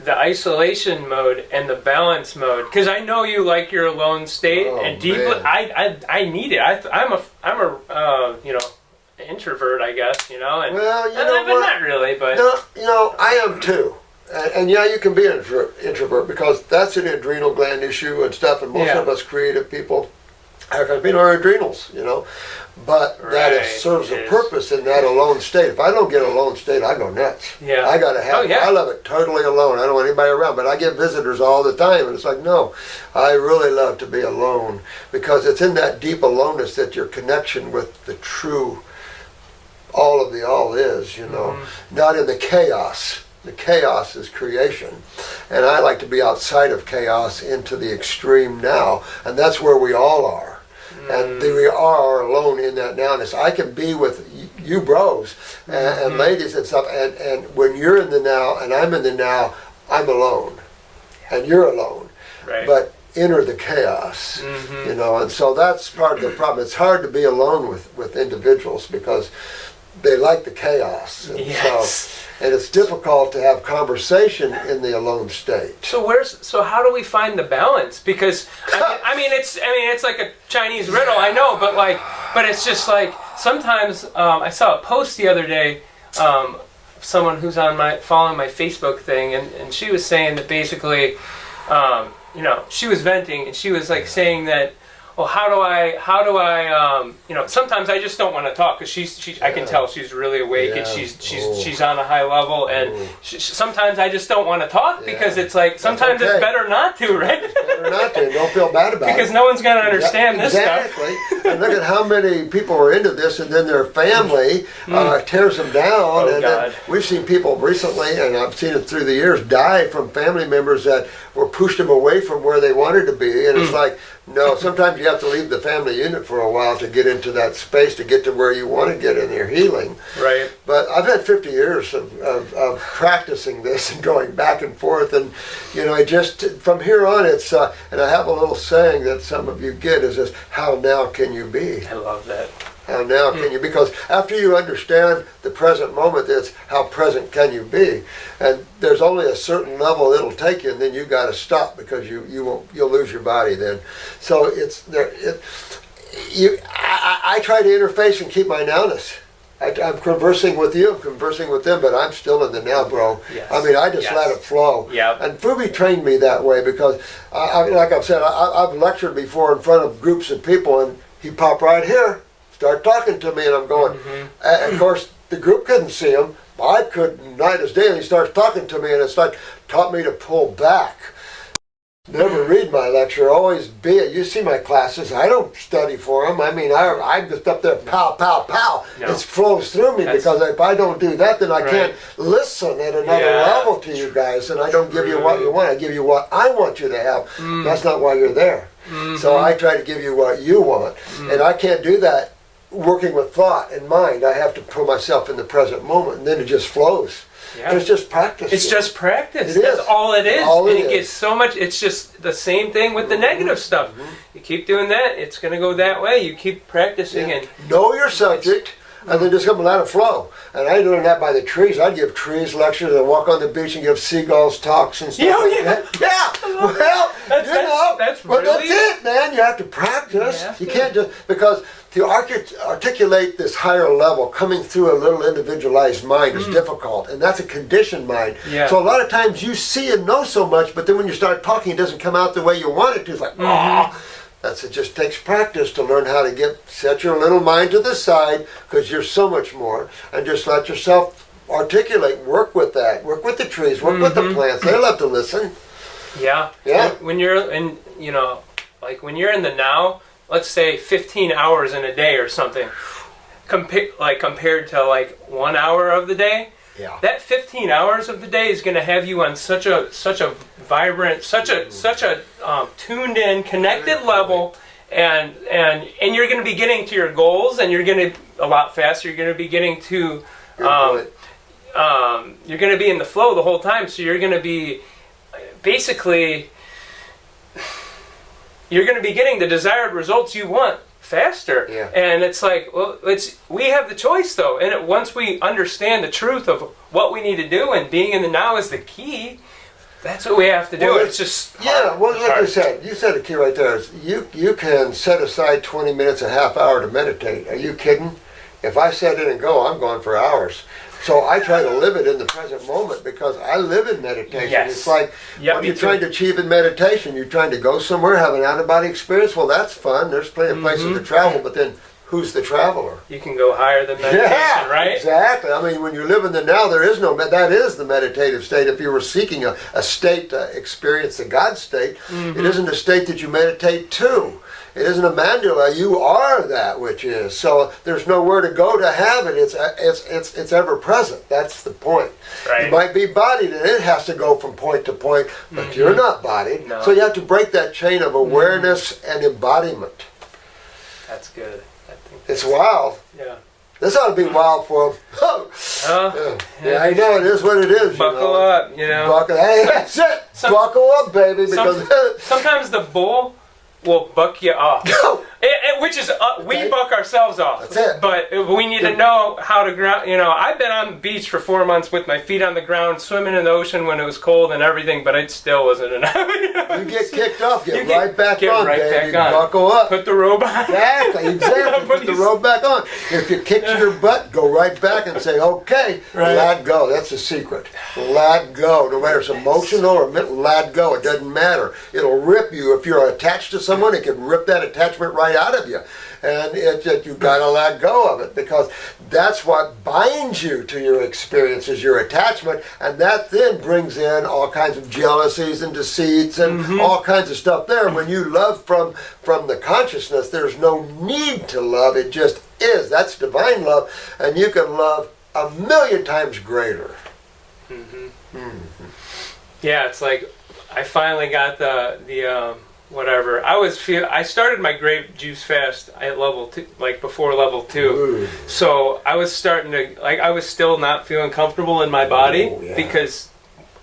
the isolation mode and the balance mode, because I know you like your alone state, and deeply, I need it. I'm a introvert, I guess, and but not really, but I am too. And you can be an introvert because that's an adrenal gland issue and stuff, and most of us creative people have been our adrenals, but that serves a purpose in that alone state. If I don't get alone state, I go nuts. Yeah. I gotta have I love it totally alone. I don't want anybody around, but I get visitors all the time, and it's like, no, I really love to be alone because it's in that deep aloneness that your connection with the true all of the all is, not in the chaos. The chaos is creation, and I like to be outside of chaos into the extreme now, and that's where we all are. And we are alone in that nowness. I can be with you bros and ladies and stuff, and when you're in the now and I'm in the now, I'm alone, and you're alone. Right. But enter the chaos, and so that's part of the problem. It's hard to be alone with individuals because they like the chaos. And and it's difficult to have conversation in the alone state. So how do we find the balance? Because it's like a Chinese riddle, I know, but it's just like sometimes I saw a post the other day, someone who's following my Facebook thing, and she was saying that basically, she was venting, and she was like saying that, well, how do I, sometimes I just don't want to talk because I can tell she's really awake and she's on a high level, and sometimes I just don't want to talk because it's like sometimes it's better not to, right? It's better not to. Don't feel bad about it. Because no one's going to understand this stuff. Exactly. And look at how many people are into this, and then their family tears them down. Oh, and God. then we've seen people recently, and I've seen it through the years, die from family members that were pushed them away from where they wanted to be. And it's like, no, sometimes you have to leave the family unit for a while to get into that space, to get to where you want to get in your healing. Right. But I've had 50 years of practicing this and going back and forth. And, I just, from here on, it's, and I have a little saying that some of you get is this, how now can you be? I love that. How now can you? Because after you understand the present moment, it's how present can you be, and there's only a certain level it'll take you, and then you got to stop because you'll lose your body then. So it's there. I try to interface and keep my nowness. I'm conversing with you, I'm conversing with them, but I'm still in the now, bro. Yes. I mean, I just let it flow. Yep. And Fubi trained me that way because, like I've said, I've lectured before in front of groups of people, and he popped right here. Start talking to me, and I'm going. And of course, the group couldn't see him. I couldn't night as day. And he starts talking to me, and it's like taught me to pull back. Never read my lecture. Always be it. You see my classes. I don't study for them. I mean, I'm just up there, pow, pow, pow. No. It flows through me because if I don't do that, then I can't listen at another level to you guys, and I don't give you what you want. I give you what I want you to have. That's not why you're there. So I try to give you what you want, and I can't do that working with thought and mind. I have to put myself in the present moment, and then it just flows. Yeah. And it's just practice. It's just practice. It That's is. all it is. All it and it is. gets so much. It's just the same thing with the negative stuff. You keep doing that, it's going to go that way. You keep practicing and know your subject, and then just come and let it flow. And I learned that by the trees. I'd give trees lectures and walk on the beach and give seagulls talks and stuff. That. Well, that's but really that's it, man. You have to practice. You can't just because to articulate this higher level coming through a little individualized mind is difficult, and that's a conditioned mind. Yeah. So a lot of times you see and know so much, but then when you start talking, it doesn't come out the way you want it to. It's like, it just takes practice to learn how to set your little mind to the side, because you're so much more, and just let yourself articulate. Work with that. Work with the trees. Work with the plants. They love to listen. Yeah. When you're in, when you're in the now, let's say 15 hours in a day or something, compared to 1 hour of the day. Yeah. That 15 hours of the day is going to have you on such a vibrant, such a tuned in, connected level, and you're going to be getting to your goals, and you're going to a lot faster. You're going to be getting to, you're going to be in the flow the whole time. So you're going to be basically, you're going to be getting the desired results you want faster. Yeah. And it's like, well, we have the choice though. And once we understand the truth of what we need to do, and being in the now is the key, that's what we have to do. Well, it's just hard. Well, like I said, you said a key right there. Is you can set aside 20 minutes, a half hour to meditate. Are you kidding? If I set in and go, I'm gone for hours. So I try to live it in the present moment, because I live in meditation. Yes. It's like, what you're trying to achieve in meditation, you're trying to go somewhere, have an out-of-body experience. Well, that's fun. There's plenty of places to travel, but then who's the traveler? You can go higher than meditation, right? Exactly. I mean, when you live in the now, there is no, that is the meditative state. If you were seeking a state to experience the God state, it isn't a state that you meditate to. It isn't a mandala. You are that which is. So there's nowhere to go to have it. It's ever present. That's the point. Right. You might be bodied, and it has to go from point to point, but you're not bodied. No. So you have to break that chain of awareness and embodiment. That's good. I think It's wild. Yeah. This ought to be wild for them. Yeah, I know it is what it is. Buckle up, Buckle. Hey, that's it. Buckle up, baby. Because sometimes the bull will buck you up. Which is, we buck ourselves off. That's it. But we need to know how to ground. I've been on the beach for 4 months with my feet on the ground, swimming in the ocean when it was cold and everything, but it still wasn't enough. You get kicked off, get right back on, right baby. back on. Buckle up. Put the robe on. Exactly. Put the robe back on. If you kick your butt, go right back and say, okay, let go. That's the secret. Let go. No matter if it's emotional or mental, let go. It doesn't matter. It'll rip you. If you're attached to someone, it can rip that attachment right out of you. And you've got to let go of it, because that's what binds you to your experiences, your attachment, and that then brings in all kinds of jealousies and deceits and all kinds of stuff there. When you love from the consciousness, there's no need to love. It just is. That's divine love, and you can love 1,000,000 times greater. Yeah, it's like I finally got the whatever. I started my grape juice fast at level 2, like before level 2. Ooh. So I was starting to, I was still not feeling comfortable in my body because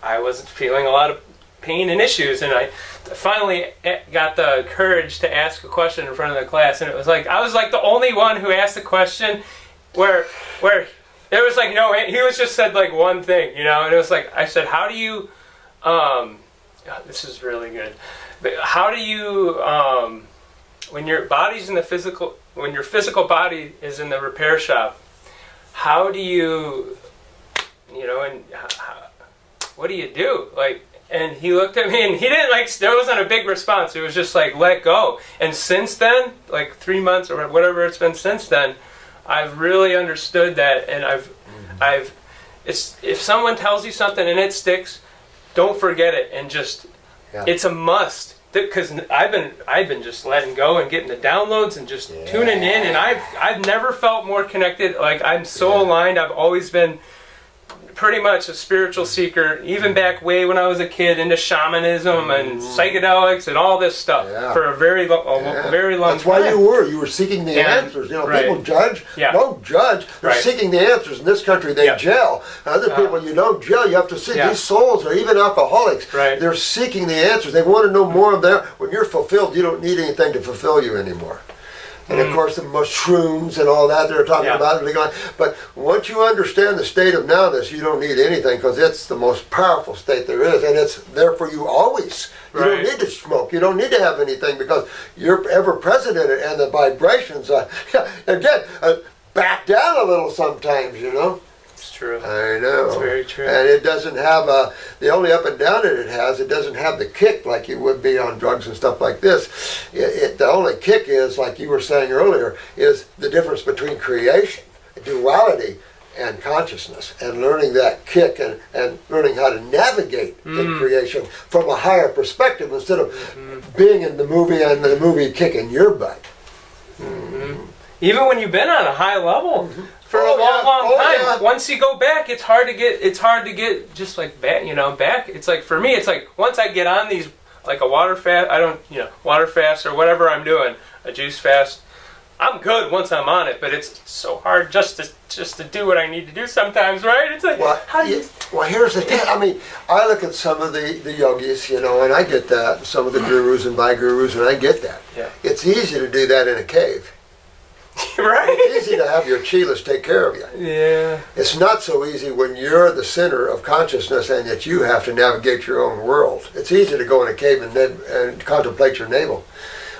I wasn't feeling a lot of pain and issues, and I finally got the courage to ask a question in front of the class, and it was like I was like the only one who asked the question where it was like, no, he was just said like one thing, and it was like, I said, how do you this is really good. But how do you, when your body's in when your physical body is in the repair shop, how do you, what do you do? Like, and he looked at me and he didn't there wasn't a big response. It was just like, let go. And since then, like 3 months or whatever it's been since then, I've really understood that, and if someone tells you something and it sticks, don't forget it, and just, it's a must, because I've been just letting go and getting the downloads and just tuning in, and I've never felt more connected. Like, I'm so aligned. I've always been pretty much a spiritual seeker, even back way when I was a kid, into shamanism and psychedelics and all this stuff for a very long time. That's why you were seeking the answers. People judge. Don't judge. They're seeking the answers. In this country, they jail. Other people, you don't jail. You have to seek. These souls are even alcoholics. They're seeking the answers. They want to know more of that. When you're fulfilled, you don't need anything to fulfill you anymore. And of course the mushrooms and all that they're talking about. But once you understand the state of nowness, you don't need anything, because it's the most powerful state there is, and it's there for you always. You don't need to smoke. You don't need to have anything, because you're ever present in it, and the vibrations, again, back down a little sometimes, It's true. I know. It's very true. And it doesn't have the only up and down it has, it doesn't have the kick like you would be on drugs and stuff like this. The only kick is, like you were saying earlier, is the difference between creation, duality, and consciousness, and learning that kick and learning how to navigate in creation from a higher perspective, instead of being in the movie and the movie kicking your butt. Even when you've been on a high level for a long time, once you go back, it's hard to get just like back, back. It's like, for me, it's like, once I get on these, like a water fast, water fast or whatever I'm doing, a juice fast, I'm good once I'm on it, but it's so hard just to do what I need to do sometimes, right? It's like, how do you... Well, here's the thing. I mean, I look at some of the yogis, and I get that, some of the gurus and my gurus, and I get that. It's easy to do that in a cave. Right? It's easy to have your chelas take care of you. Yeah. It's not so easy when you're the center of consciousness and that you have to navigate your own world. It's easy to go in a cave and contemplate your navel,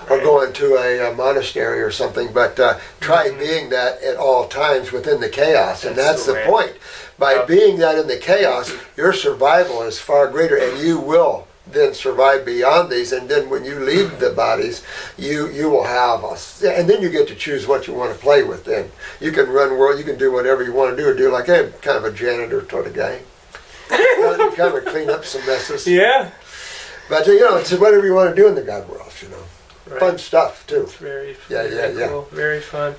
or go into a monastery or something, but try being that at all times within the chaos, and that's the point. By being that in the chaos, your survival is far greater, and you will then survive beyond these, and then when you leave the bodies, you will have and then you get to choose what you want to play with. Then you can run world, you can do whatever you want to do, or do like I'm kind of a janitor sort of guy. Kind of clean up some messes. Yeah. But it's whatever you want to do in the God world, Fun stuff too. It's very cool. Very fun.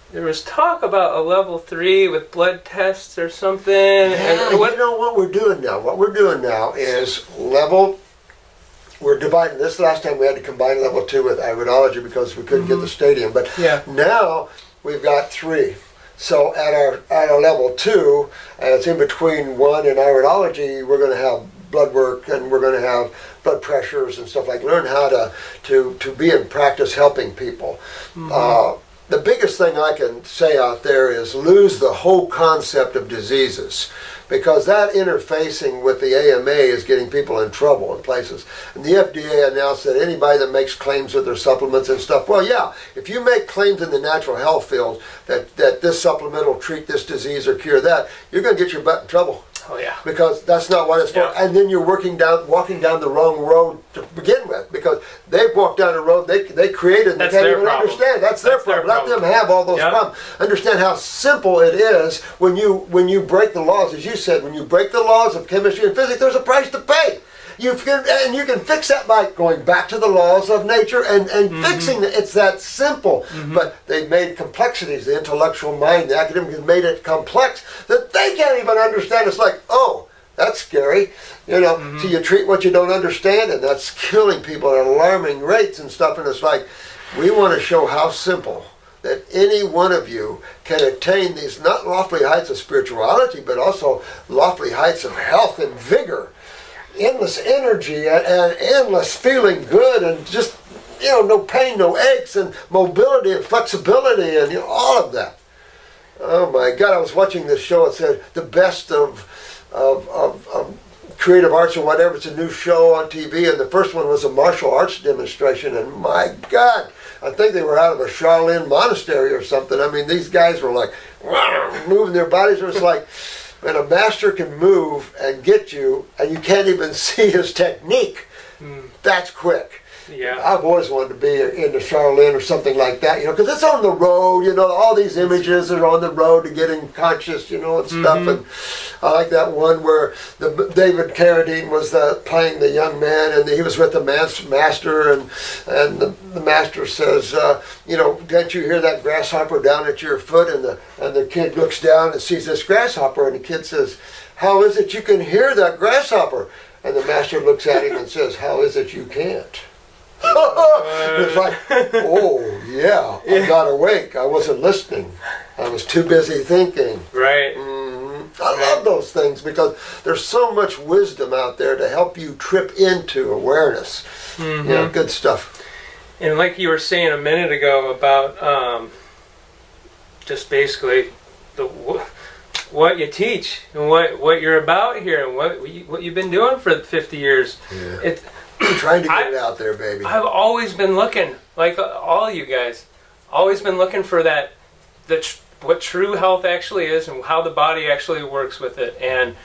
There was talk about a level 3 with blood tests or something. Yeah, what we're doing now? What we're doing now is we're dividing. This last time we had to combine level 2 with iridology because we couldn't get the stadium. But now we've got 3. So at our level 2, it's in between 1 and iridology, we're going to have blood work, and we're going to have blood pressures and stuff like. Learn how to be in practice helping people. The biggest thing I can say out there is lose the whole concept of diseases, because that interfacing with the AMA is getting people in trouble in places. And the FDA announced that anybody that makes claims with their supplements and stuff, well, yeah, if you make claims in the natural health field that this supplement will treat this disease or cure that, you're going to get your butt in trouble. Oh yeah. Because that's not what it's for. And then you're walking down the wrong road to begin with, because they've walked down a road they created and they can't even understand. That's their problem. Let them have all those problems. Understand how simple it is when you break the laws, as you said, when you break the laws of chemistry and physics, there's a price to pay. You can fix that by going back to the laws of nature and fixing it. It's that simple. But they've made complexities. The intellectual mind, the academic has made it complex that they can't even understand. It's like, oh, that's scary. So you treat what you don't understand, and that's killing people at alarming rates and stuff. And it's like, we want to show how simple that any one of you can attain these not lofty heights of spirituality, but also lofty heights of health and vigor. Endless energy and endless feeling good, and just no pain, no aches, and mobility and flexibility, and all of that. Oh my God! I was watching this show. It said the best of creative arts or whatever. It's a new show on TV, and the first one was a martial arts demonstration. And my God, I think they were out of a Shaolin monastery or something. I mean, these guys were like moving their bodies. It was like, when a master can move and get you, and you can't even see his technique, that's quick. Yeah. I've always wanted to be into Shaolin or something like that, because it's on the road, all these images are on the road to getting conscious, and stuff. And I like that one where David Carradine was playing the young man, and he was with the master, and the master says, can't you hear that grasshopper down at your foot? And the kid looks down and sees this grasshopper, and the kid says, how is it you can hear that grasshopper? And the master looks at him and says, how is it you can't? It's like, oh yeah, I got awake. I wasn't listening. I was too busy thinking. Right. I love those things because there's so much wisdom out there to help you trip into awareness. Good stuff. And like you were saying a minute ago about just basically what you teach and what you're about here and what you've been doing for 50 years. Yeah. Trying to get it out there, baby. I've always been looking, like all you guys, always been looking for that, what true health actually is and how the body actually works with it. And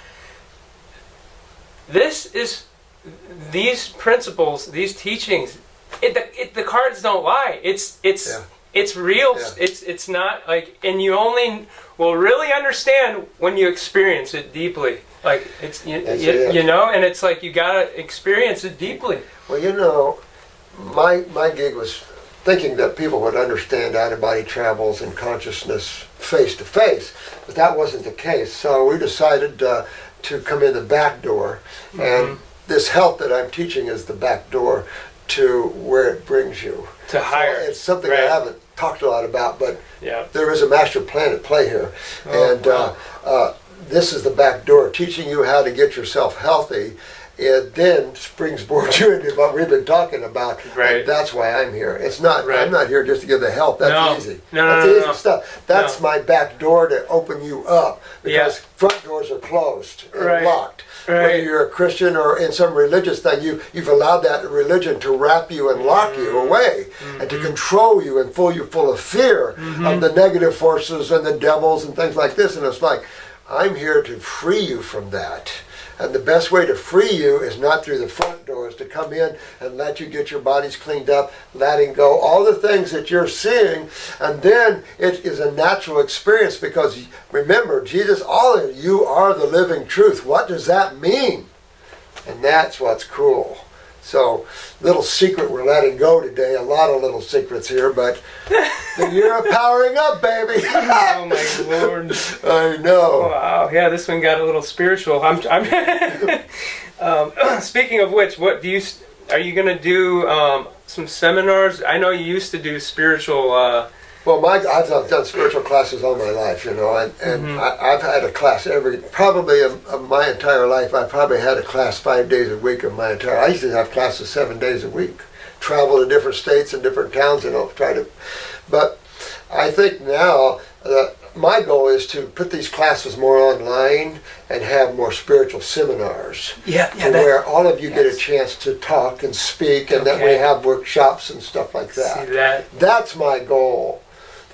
these principles, these teachings, the cards don't lie. It's real. Yeah. It's not like, and you only will really understand when you experience it deeply. Like it's and it's like you gotta experience it deeply. Well, my gig was thinking that people would understand out-of-body travels and consciousness face to face, but that wasn't the case. So we decided to come in the back door, and this health that I'm teaching is the back door to where it brings you. To higher. It's something I haven't talked a lot about, but there is a master plan at play here, this is the back door, teaching you how to get yourself healthy. It then springboards you into what we've been talking about. Right. And that's why I'm here. It's not. Right. I'm not here just to give the help. That's easy. That's easy stuff. That's my back door to open you up, because front doors are closed and locked. Right. Whether you're a Christian or in some religious thing, you've allowed that religion to wrap you and lock you away and to control you and fill you full of fear of the negative forces and the devils and things like this. And it's like, I'm here to free you from that. And the best way to free you is not through the front doors, to come in and let you get your bodies cleaned up, letting go, all the things that you're seeing. And then it is a natural experience, because remember, Jesus, all of you are the living truth. What does that mean? And that's what's cool. So, little secret we're letting go today. A lot of little secrets here, but the year of powering up, baby. Oh my Lord! I know. Wow. Yeah, this one got a little spiritual. I'm speaking of which, are you going to do some seminars? I know you used to do spiritual Well, I've done spiritual classes all my life, and I've had a class probably of my entire life. I probably had a class 5 days a week of my entire. I used to have classes 7 days a week, travel to different states and different towns, but I think now my goal is to put these classes more online and have more spiritual seminars. Where all of you get a chance to talk and speak, and that we have workshops and stuff like that. See that? That's my goal.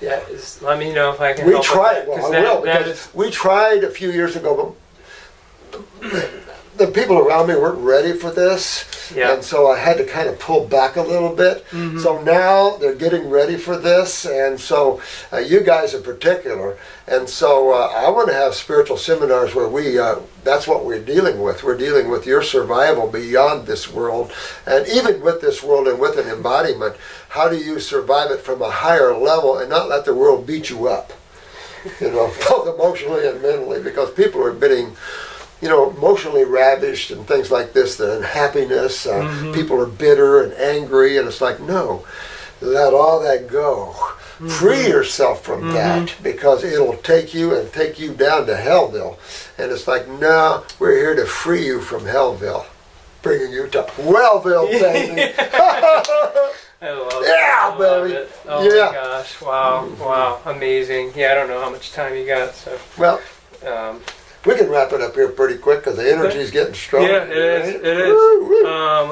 Yeah, let me know if I can We help tried. with that. Well, I will, because we tried a few years ago, but the people around me weren't ready for this, and so I had to kind of pull back a little bit. So now they're getting ready for this, and so you guys in particular, and so I want to have spiritual seminars where that's what we're dealing with. We're dealing with your survival beyond this world, and even with this world and with an embodiment. How do you survive it from a higher level and not let the world beat you up? Both emotionally and mentally, because people are getting emotionally ravished and things like this, the unhappiness, people are bitter and angry, and it's like, no, let all that go. Free yourself from that, because it'll take you down to Hellville. And it's like, no, we're here to free you from Hellville, bringing you to Wellville, baby. I love yeah, baby. It. Oh my gosh! Wow! Amazing. Yeah, I don't know how much time you got, so. Well. We can wrap it up here pretty quick because the energy's getting strong. Yeah, it is. It is.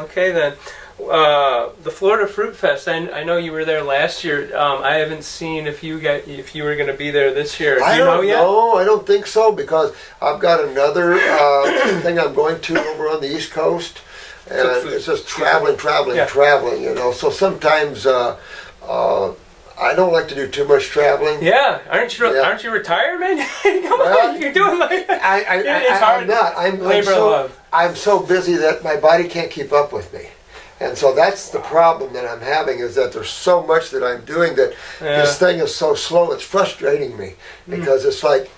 Okay then. The Florida Fruit Fest. I know you were there last year. I haven't seen if you were going to be there this year. I don't know. I don't think so, because I've got another thing I'm going to over on the East Coast, and it's just traveling. So sometimes I don't like to do too much traveling. Yeah, aren't you retired, man? Come on, you're doing like it's hard. I'm not. I'm so busy that my body can't keep up with me. And so that's the problem that I'm having, is that there's so much that I'm doing that this thing is so slow. It's frustrating me, because it's like,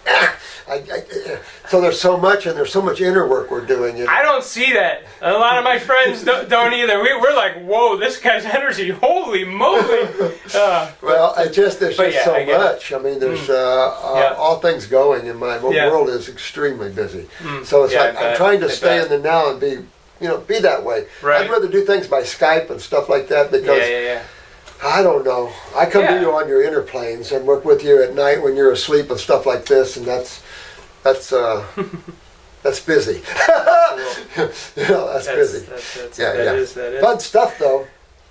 so there's so much, and there's so much inner work we're doing. I don't see that. A lot of my friends don't either. We're like, whoa, this guy's energy, holy moly. Well, there's just so much. I mean, there's all things going, and my world is extremely busy. So it's like I'm trying to stay in the now and be that way. Right. I'd rather do things by Skype and stuff like that, because I don't know. I come to you on your inner planes and work with you at night when you're asleep and stuff like this, and that's busy. That's busy. That is. Fun stuff, though.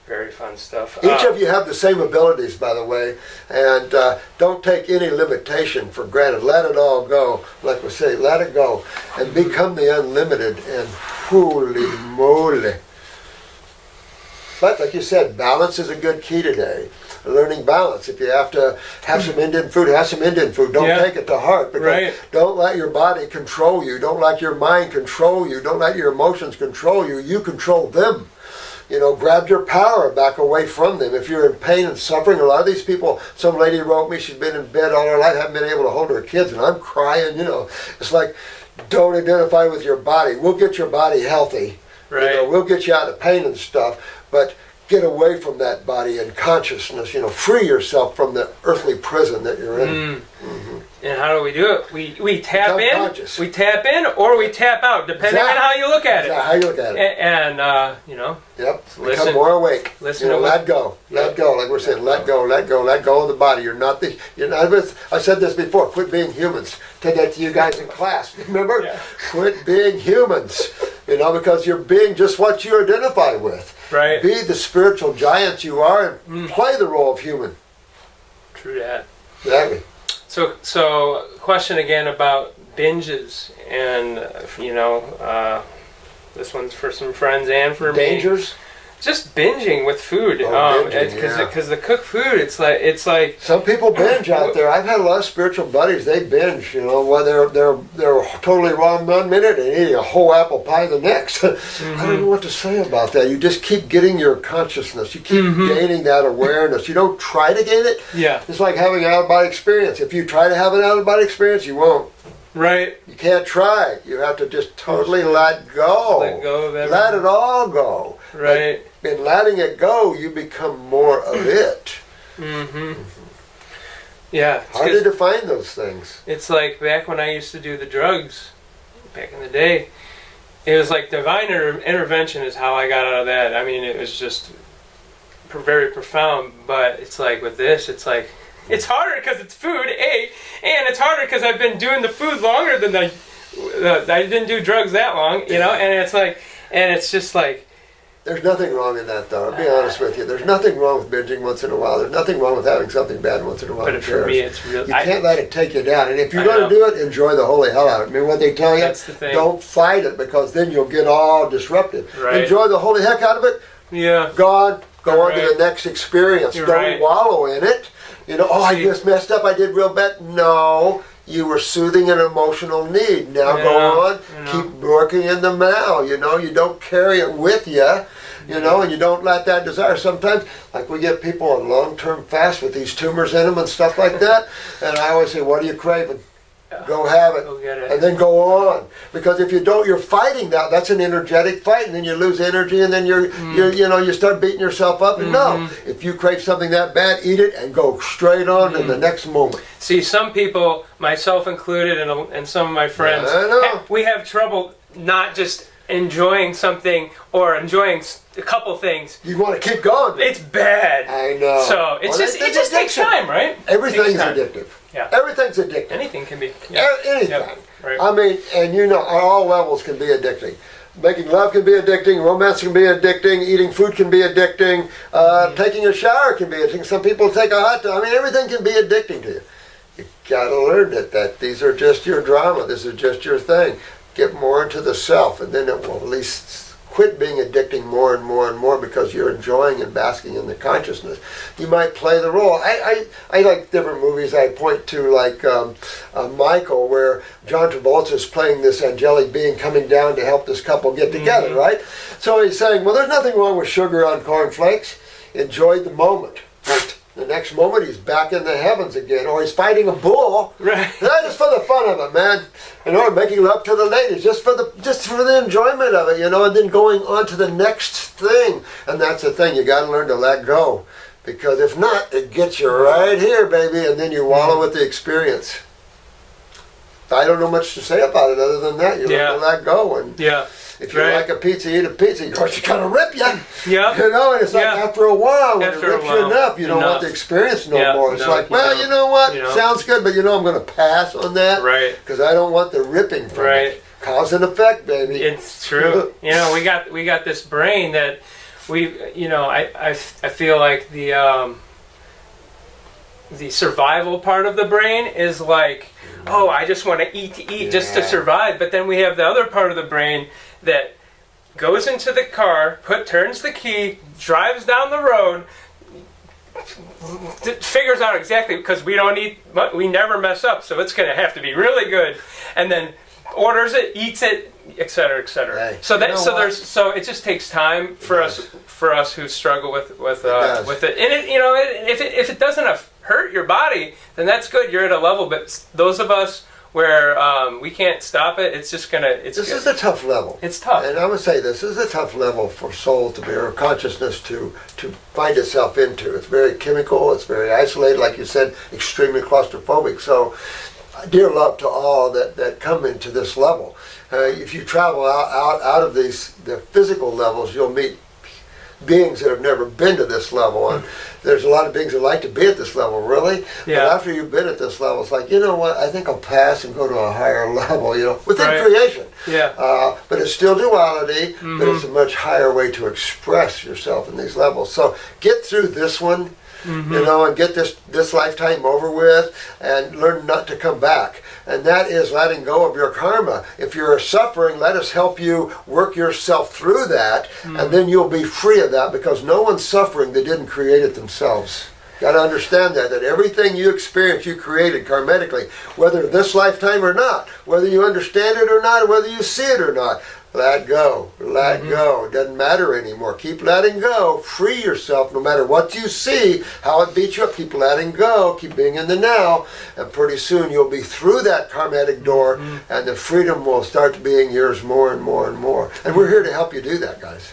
Very fun stuff. Each of you have the same abilities, by the way, and don't take any limitation for granted. Let it all go. Like we say, let it go, and become the unlimited, and holy moly. But like you said, balance is a good key today. Learning balance. If you have to have some Indian food, have some Indian food. Don't take it to heart, because don't let your body control you. Don't let your mind control you. Don't let your emotions control you. You control them. Grab your power back away from them. If you're in pain and suffering, a lot of these people, some lady wrote me, she's been in bed all her life, haven't been able to hold her kids, and I'm crying, It's like, don't identify with your body. We'll get your body healthy. Right. We'll get you out of pain and stuff, but get away from that body and consciousness, free yourself from the earthly prison that you're in. And how do we do it? We tap in, or we tap out, depending on how you look at it. How you look at it. And become more awake. Listen. Let go. Let go. Like we're saying, let go of the body. You're not I said this before. Quit being humans. Said that to you guys in class. Remember? Yeah. Quit being humans. Because you're being just what you identify with. Right. Be the spiritual giant you are, and play the role of human. True that. Exactly. So question again about binges, and this one's for some friends and for me. Dangers? Just binging with food, because the cooked food, it's like some people binge out there. I've had a lot of spiritual buddies. They binge, where they're totally wrong 1 minute and eating a whole apple pie the next. I don't know what to say about that. You just keep getting your consciousness. You keep gaining that awareness. You don't try to gain it. Yeah, it's like having an out of body experience. If you try to have an out of body experience, you won't. Right. You can't try. You have to just totally let go. Let go of everything. Let it all go. Right. In letting it go, you become more of it. Yeah. Hard to define those things. It's like back when I used to do the drugs, back in the day, it was like divine intervention is how I got out of that. I mean, it was just very profound, but it's like with this, it's like, it's harder because it's food, A, and it's harder because I've been doing the food longer than I didn't do drugs that long, you know, and it's like, and it's just like, there's nothing wrong in that, though. I'll be honest with you. There's nothing wrong with binging once in a while. There's nothing wrong with having something bad once in a while. But for me, it's real. You can't let it take you down. And if you're going to do it, enjoy the holy hell out of it. Remember what they tell you? That's the thing. Don't fight it, because then you'll get all disrupted. Right. Enjoy the holy heck out of it. Yeah. Go on to right. the next experience. You're Don't right. wallow in it. You know, I just messed up. I did real bad. No. You were soothing an emotional need. Now go on. Keep working in the now. You know, you don't carry it with you. You know, and you don't let that desire. Sometimes, like we get people on long-term fast with these tumors in them and stuff like that, and I always say, what are you craving? Go have it. Go get it. And then go on. Because if you don't, you're fighting that. That's an energetic fight, and then you lose energy, and then you start beating yourself up. And no, if you crave something that bad, eat it and go straight on to the next moment. See, some people, myself included, and some of my friends, we have trouble not just enjoying something or enjoying a couple things. You want to keep going. It's bad. I know. So it just takes time, right? Everything's addictive. Yeah. Everything's addictive. Anything can be. Yeah. Anything. Yep. Right. I mean, and you know, on all levels can be addicting. Making love can be addicting. Romance can be addicting. Eating food can be addicting. Taking a shower can be addicting. Some people take a hot tub. I mean, everything can be addicting to you. You gotta learn that these are just your drama. This is just your thing. Get more into the self, and then it will at least quit being addicting more and more and more, because you're enjoying and basking in the consciousness. You might play the role. I like different movies. I point to like Michael, where John Travolta is playing this angelic being coming down to help this couple get together, right? So he's saying, well, there's nothing wrong with sugar on cornflakes. Enjoy the moment. The next moment he's back in the heavens again, or he's fighting a bull. Right. Just for the fun of it, man. Or making love to the ladies, just for the enjoyment of it, you know, and then going on to the next thing. And that's the thing, you got to learn to let go, because if not, it gets you right here, baby, and then you wallow with the experience. I don't know much to say about it other than that. You learn to let go, and if you like a pizza, eat a pizza. Of course, you kind of rip you. Yeah. You know, and it's like after a while, when it rips you enough, you don't want the experience no more. It's like, well, you know what? Sounds good, but you know, I'm going to pass on that. Right. Because I don't want the ripping from it. Cause and effect, baby. It's true. You know, we got this brain that I feel like the survival part of the brain is like, oh, I just want to eat just to survive. But then we have the other part of the brain that goes into the car, turns the key, drives down the road, figures out exactly, because we don't eat, we never mess up, so it's going to have to be really good, and then orders it, eats it, etc., etc. Hey, so it just takes time for us who struggle with it. And if it doesn't hurt your body, then that's good. You're at a level. But those of us where we can't stop it, it's just gonna. This is a tough level. It's tough. And I would say this is a tough level for soul to be, or consciousness to find itself into. It's very chemical. It's very isolated, like you said, extremely claustrophobic. So, dear love to all that come into this level. If you travel out of the physical levels, you'll meet beings that have never been to this level, and there's a lot of beings that like to be at this level, really. Yeah. But after you've been at this level, it's like, you know what, I think I'll pass and go to a higher level, you know, within creation. Yeah. But it's still duality, but it's a much higher way to express yourself in these levels. So get through this one, you know, and get this lifetime over with, and learn not to come back. And that is letting go of your karma. If you're suffering, let us help you work yourself through that, and then you'll be free of that, because no one's suffering that didn't create it themselves. Got to understand that everything you experience, you created karmatically, whether this lifetime or not, whether you understand it or not, or whether you see it or not. Let go. Let go. It doesn't matter anymore. Keep letting go. Free yourself no matter what you see, how it beats you up. Keep letting go. Keep being in the now. And pretty soon you'll be through that karmatic door, and the freedom will start being yours more and more and more. And we're here to help you do that, guys.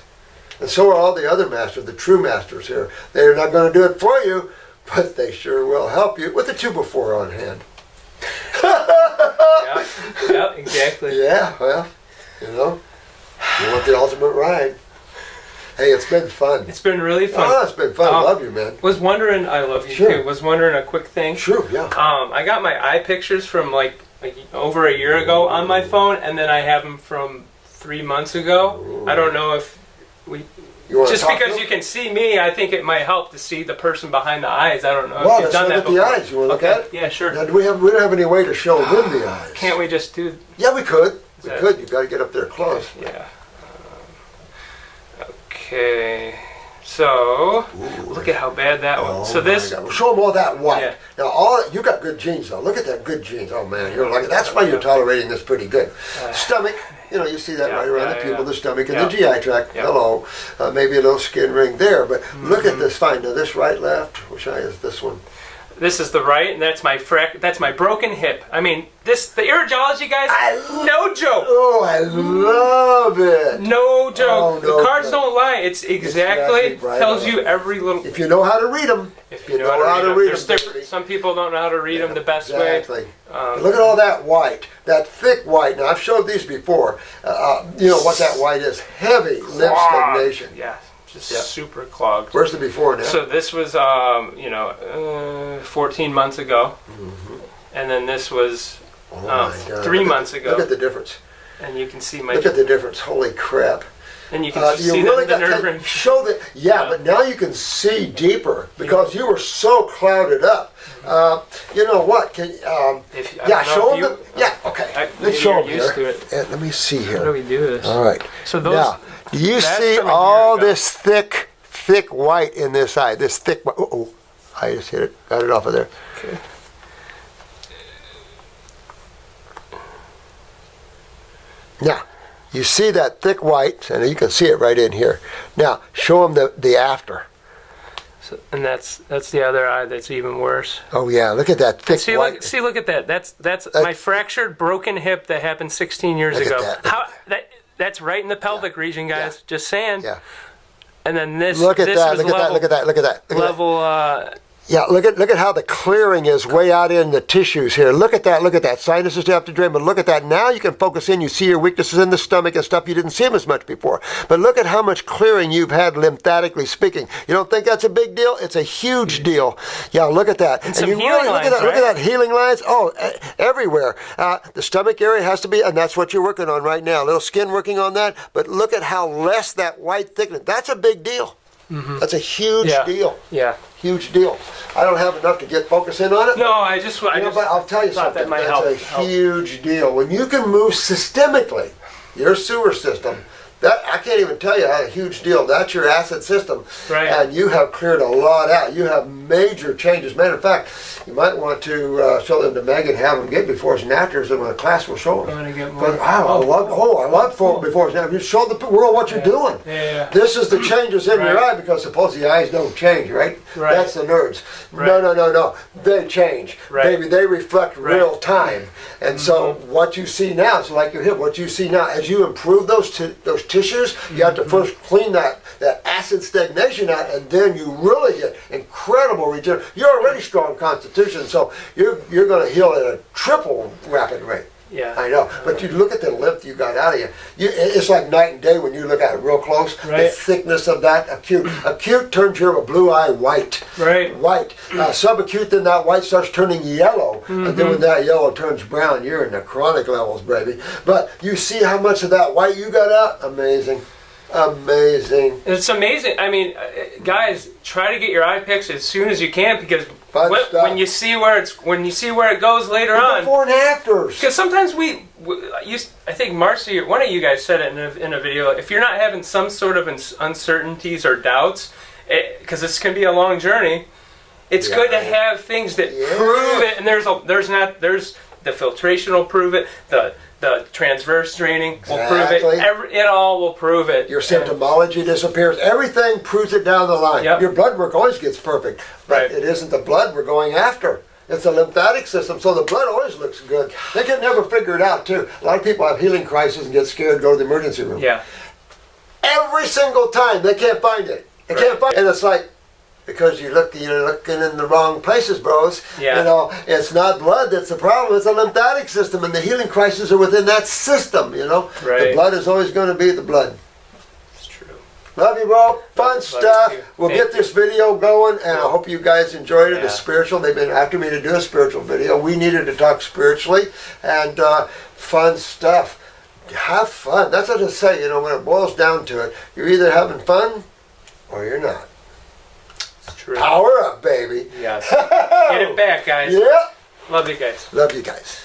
And so are all the other masters, the true masters here. They're not going to do it for you, but they sure will help you with the 2x4 on hand. Yeah, exactly. Yeah, well, you know, you want the ultimate ride. Hey, it's been fun. It's been really fun. Oh, it's been fun. I love you, man. Was wondering, I love you Sure. too. Was wondering a quick thing. Sure, yeah. I got my eye pictures from like over a year ago on my phone, and then I have them from 3 months ago. Ooh. I don't know if we. Just because you can see me, I think it might help to see the person behind the eyes. I don't know Well, if you've let's done look that at before. the eyes. You want to look at it? Yeah, sure. Now, we don't have any way to show them the eyes. Can't we just do? Yeah, we could. We that- could. You've got to get up there close. Yeah. Okay. So Ooh, look at how bad that one. Oh, So this. my God. Well, show them all that white. Yeah. Now, you got good genes, though. Look at that good genes. Oh, man, you're lucky. That's why you're tolerating this pretty good. Stomach, you see that Yeah, right around yeah, the pupil, yeah. the stomach, and Yeah. the GI tract. Yeah. Hello. Maybe a little skin ring there, but look at this. Fine. Now, this right, left. Which eye is this one? This is the right, and that's my broken hip. I mean, the iridology guys, no joke. Oh, I love it. No joke. Oh, no The cards joke. don't lie. It's exactly right tells on. you every little. If you know how to read them. If you know how to read them. There's baby. different. Some people don't know how to read them the best Exactly. way. Look at all that white, that thick white. Now, I've showed these before. You know what that white is? Heavy lymph stagnation. Yeah, just Yeah. super clogged. Where's the before and after? So this was, 14 months ago, and then this was Oh my God. 3 months ago. Look at the difference. And you can see my. Look at the difference. Holy crap. And you can You see really the got nerve to ring. show that. Yeah, Yeah. but now you can see deeper because you were so clouded up. You know what? Can If, I yeah, don't know show if them. Yeah, okay. maybe Let's show you're them used here. to it. Let me see How do here. we do this? All right. So those. Now, do you that's see from a year all ago. this thick white in this eye? This thick white. Oh, I just hit it. Got it off of there. Okay. Now, you see that thick white, and you can see it right in here. Now, show them the after. So, and that's the other eye that's even worse. Oh yeah, look at that thick See, white. look at that. That's my fractured, broken hip that happened 16 years Look at ago. that. That's right in the pelvic region, guys. Yeah. Just saying. Yeah. And then this. Look at this that. was Look at that. Look at that. Look at that. Look at that. Level. Yeah, look at how the clearing is way out in the tissues here. Look at that. Look at that. Sinuses have to drain, but look at that. Now you can focus in. You see your weaknesses in the stomach and stuff you didn't see them as much before. But look at how much clearing you've had lymphatically speaking. You don't think that's a big deal? It's a huge deal. Yeah, look at that. And some you healing really look at that. lines, Look at right? that healing lines. Oh, everywhere. The stomach area has to be, and that's what you're working on right now. A little skin working on that. But look at how less that white thickness. That's a big deal. Mm-hmm. That's a huge deal. Yeah. Huge deal. I don't have enough to get focus in on it. No, I just But I'll tell you thought something. that might That's help. a huge deal. When you can move systemically, your sewer system, that I can't even tell you how a huge deal. That's your acid system. Right. And you have cleared a lot out. You have major changes. Matter of fact, you might want to show them to Megan, have them get befores and afters, and when the class will show them. I'm gonna get more. But I love befores and afters. You show the world what you're doing. Yeah. This is the changes in your Right. eye because suppose the eyes don't change, right? Right. That's the nerves. Right. No. They change. Right. Baby, they reflect Right. real time. And so what you see now, it's like your hip, what you see now, as you improve those tissues, you have to first clean that acid stagnation out, and then you really get incredible regeneration. You're already strong constitution, so you're going to heal at a triple rapid rate. Yeah. I know, but you look at the lymph you got out of you. It's like night and day when you look at it real close. The Right. thickness of that acute. Acute turns your blue eye white. Right. White. Subacute, then that white starts turning yellow. And then when that yellow turns brown, you're in the chronic levels, baby. But you see how much of that white you got out? Amazing. Amazing. It's amazing. I mean, guys, try to get your eye pics as soon as you can because Fun stuff. when you see where it goes later on. Before and afters. Because sometimes I think Marcy, one of you guys said it in a video. If you're not having some sort of uncertainties or doubts, because this can be a long journey, it's good to have things that prove it. And there's the filtration will prove it. The transverse draining will prove it. It all will prove it. Your symptomology disappears. Everything proves it down the line. Yep. Your blood work always gets perfect, but Right. it isn't the blood we're going after. It's the lymphatic system, so the blood always looks good. They can never figure it out, too. A lot of people have healing crises and get scared, go to the emergency room. Yeah. Every single time, they can't find it. They can't find it. And it's like, because you're looking in the wrong places, bros. Yeah. You know, it's not blood that's the problem, it's a lymphatic system, and the healing crises are within that system, you know. Right. The blood is always going to be the blood. It's true. Love you, bro. Fun stuff. you. We'll Thank get this video going, and I Cool. hope you guys enjoyed it. Yeah. It's spiritual. They've been after me to do a spiritual video. We needed to talk spiritually, and fun stuff. Have fun. That's what I say, you know, when it boils down to it. You're either having fun or you're not. It's true. Power up, baby. Yes. Get it back, guys. Yeah. Love you guys. Love you guys.